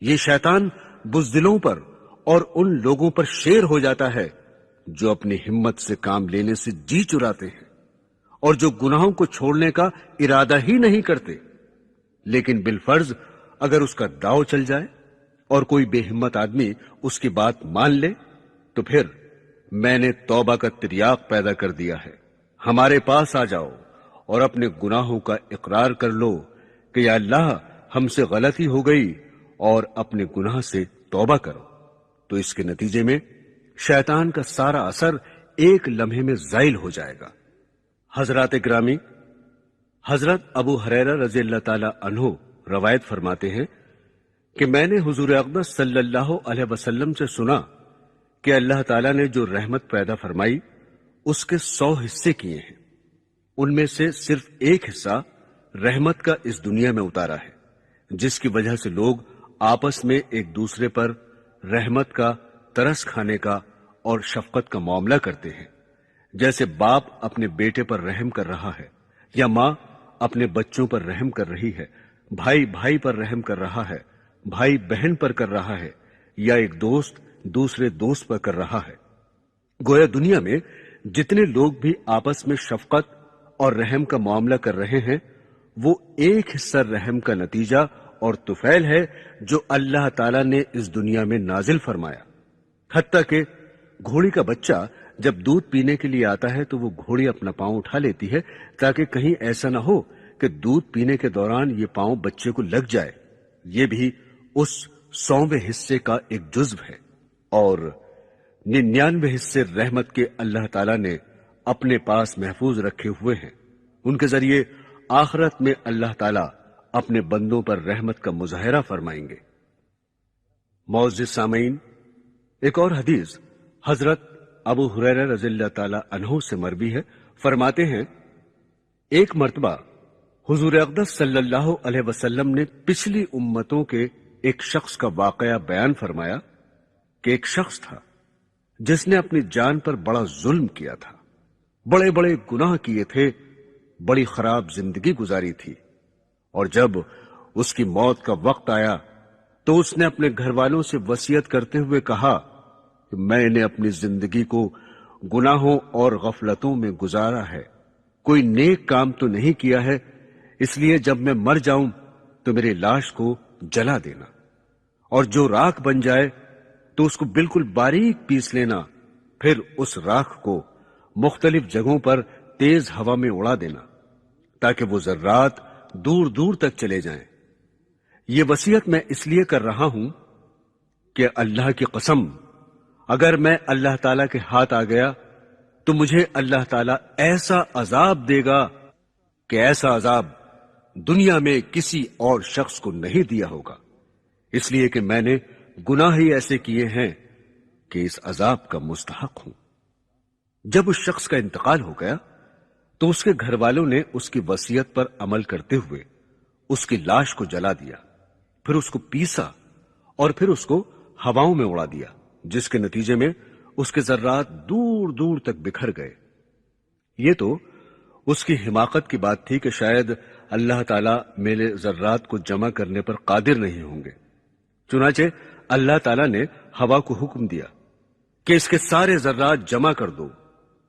Speaker 1: یہ شیطان بزدلوں پر اور ان لوگوں پر شیر ہو جاتا ہے جو اپنی ہمت سے کام لینے سے جی چراتے ہیں اور جو گناہوں کو چھوڑنے کا ارادہ ہی نہیں کرتے، لیکن بالفرض اگر اس کا داؤ چل جائے اور کوئی بے ہمت آدمی اس کی بات مان لے تو پھر میں نے توبہ کا تریاق پیدا کر دیا ہے، ہمارے پاس آ جاؤ اور اپنے گناہوں کا اقرار کر لو کہ یا اللہ ہم سے غلطی ہو گئی اور اپنے گناہ سے توبہ کرو۔ تو اس کے نتیجے میں شیطان کا سارا اثر ایک لمحے میں زائل ہو جائے گا۔ حضرات گرامی، حضرت ابو ہریرہ رضی اللہ تعالی عنہ روایت فرماتے ہیں کہ میں نے حضور اقدس صلی اللہ علیہ وسلم سے سنا کہ اللہ تعالیٰ نے جو رحمت پیدا فرمائی اس کے 100 حصے کیے ہیں، ان میں سے صرف ایک حصہ رحمت کا اس دنیا میں اتارا ہے، جس کی وجہ سے لوگ آپس میں ایک دوسرے پر رحمت کا، ترس کھانے کا اور شفقت کا معاملہ کرتے ہیں، جیسے باپ اپنے بیٹے پر رحم کر رہا ہے، یا ماں اپنے بچوں پر رحم کر رہی ہے، بھائی بھائی پر رحم کر رہا ہے، بھائی بہن پر کر رہا ہے، یا ایک دوست دوسرے دوست پر کر رہا ہے۔ گویا دنیا میں جتنے لوگ بھی آپس میں شفقت اور رحم کا معاملہ کر رہے ہیں وہ ایک حصہ رحم کا نتیجہ اور طفیل ہے جو اللہ تعالیٰ نے اس دنیا میں نازل فرمایا۔ حتیٰ کہ گھوڑی کا بچہ جب دودھ پینے کے لیے آتا ہے تو وہ گھوڑی اپنا پاؤں اٹھا لیتی ہے تاکہ کہیں ایسا نہ ہو کہ دودھ پینے کے دوران یہ پاؤں بچے کو لگ جائے۔ یہ بھی اس 100ویں حصے کا ایک جزو ہے، اور 99 حصے رحمت کے اللہ تعالیٰ نے اپنے پاس محفوظ رکھے ہوئے ہیں۔ ان کے ذریعے آخرت میں اللہ تعالیٰ اپنے بندوں پر رحمت کا مظاہرہ فرمائیں گے۔ معزز سامعین، ایک اور حدیث حضرت ابو ہریرہ رضی اللہ تعالی عنہ سے مروی ہے، فرماتے ہیں ایک مرتبہ حضور اقدس صلی اللہ علیہ وسلم نے پچھلی امتوں کے ایک شخص کا واقعہ بیان فرمایا کہ ایک شخص تھا جس نے اپنی جان پر بڑا ظلم کیا تھا، بڑے بڑے گناہ کیے تھے، بڑی خراب زندگی گزاری تھی، اور جب اس کی موت کا وقت آیا تو اس نے اپنے گھر والوں سے وصیت کرتے ہوئے کہا کہ میں نے اپنی زندگی کو گناہوں اور غفلتوں میں گزارا ہے، کوئی نیک کام تو نہیں کیا ہے، اس لیے جب میں مر جاؤں تو میری لاش کو جلا دینا، اور جو راکھ بن جائے تو اس کو بالکل باریک پیس لینا، پھر اس راکھ کو مختلف جگہوں پر تیز ہوا میں اڑا دینا تاکہ وہ ذرات دور دور تک چلے جائیں۔ یہ وصیت میں اس لیے کر رہا ہوں کہ اللہ کی قسم اگر میں اللہ تعالیٰ کے ہاتھ آ گیا تو مجھے اللہ تعالیٰ ایسا عذاب دے گا کہ ایسا عذاب دنیا میں کسی اور شخص کو نہیں دیا ہوگا، اس لیے کہ میں نے گناہ ہی ایسے کیے ہیں کہ اس عذاب کا مستحق ہوں۔ جب اس شخص کا انتقال ہو گیا تو اس کے گھر والوں نے اس کی وصیت پر عمل کرتے ہوئے اس کی لاش کو جلا دیا، پھر اس کو پیسا اور پھر اس کو ہواؤں میں اڑا دیا، جس کے نتیجے میں اس کے ذرات دور دور تک بکھر گئے۔ یہ تو اس کی حماقت کی بات تھی کہ شاید اللہ تعالیٰ میرے ذرات کو جمع کرنے پر قادر نہیں ہوں گے، چنانچہ اللہ تعالیٰ نے ہوا کو حکم دیا کہ اس کے سارے ذرات جمع کر دو۔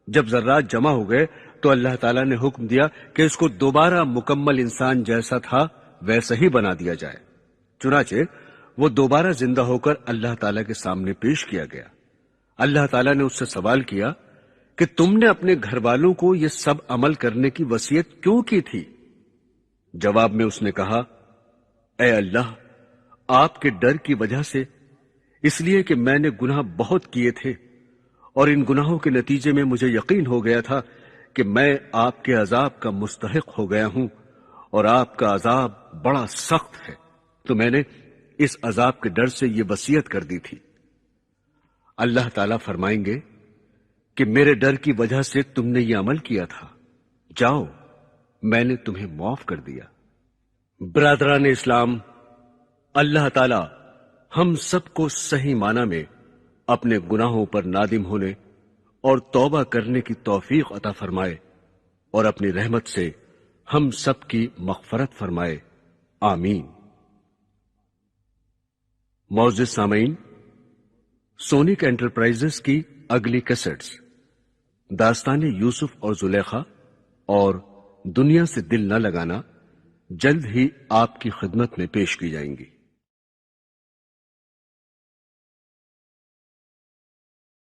Speaker 1: جب ذرات جمع ہو گئے تو اللہ تعالیٰ نے حکم دیا کہ اس کو دوبارہ مکمل انسان جیسا تھا ویسا ہی بنا دیا جائے۔ چنانچہ وہ دوبارہ زندہ ہو کر اللہ تعالیٰ کے سامنے پیش کیا گیا۔ اللہ تعالیٰ نے اس سے سوال کیا کہ تم نے اپنے گھر والوں کو یہ سب عمل کرنے کی وصیت کیوں کی تھی؟ جواب میں اس نے کہا، اے اللہ، آپ کے ڈر کی وجہ سے، اس لیے کہ میں نے گناہ بہت کیے تھے اور ان گناہوں کے نتیجے میں مجھے یقین ہو گیا تھا کہ میں آپ کے عذاب کا مستحق ہو گیا ہوں اور آپ کا عذاب بڑا سخت ہے۔ تو میں نے اس عذاب کے ڈر سے یہ وصیت کر دی تھی۔ اللہ تعالیٰ فرمائیں گے کہ میرے ڈر کی وجہ سے تم نے یہ عمل کیا تھا، جاؤ میں نے تمہیں معاف کر دیا۔ برادران اسلام، اللہ تعالیٰ ہم سب کو صحیح معنی میں اپنے گناہوں پر نادم ہونے اور توبہ کرنے کی توفیق عطا فرمائے اور اپنی رحمت سے ہم سب کی مغفرت فرمائے، آمین۔ معزز سامعین، سونک انٹرپرائزز کی اگلی کیسٹس داستان یوسف اور زلیخا اور دنیا سے دل نہ لگانا جلد ہی آپ کی خدمت میں پیش کی جائیں گی۔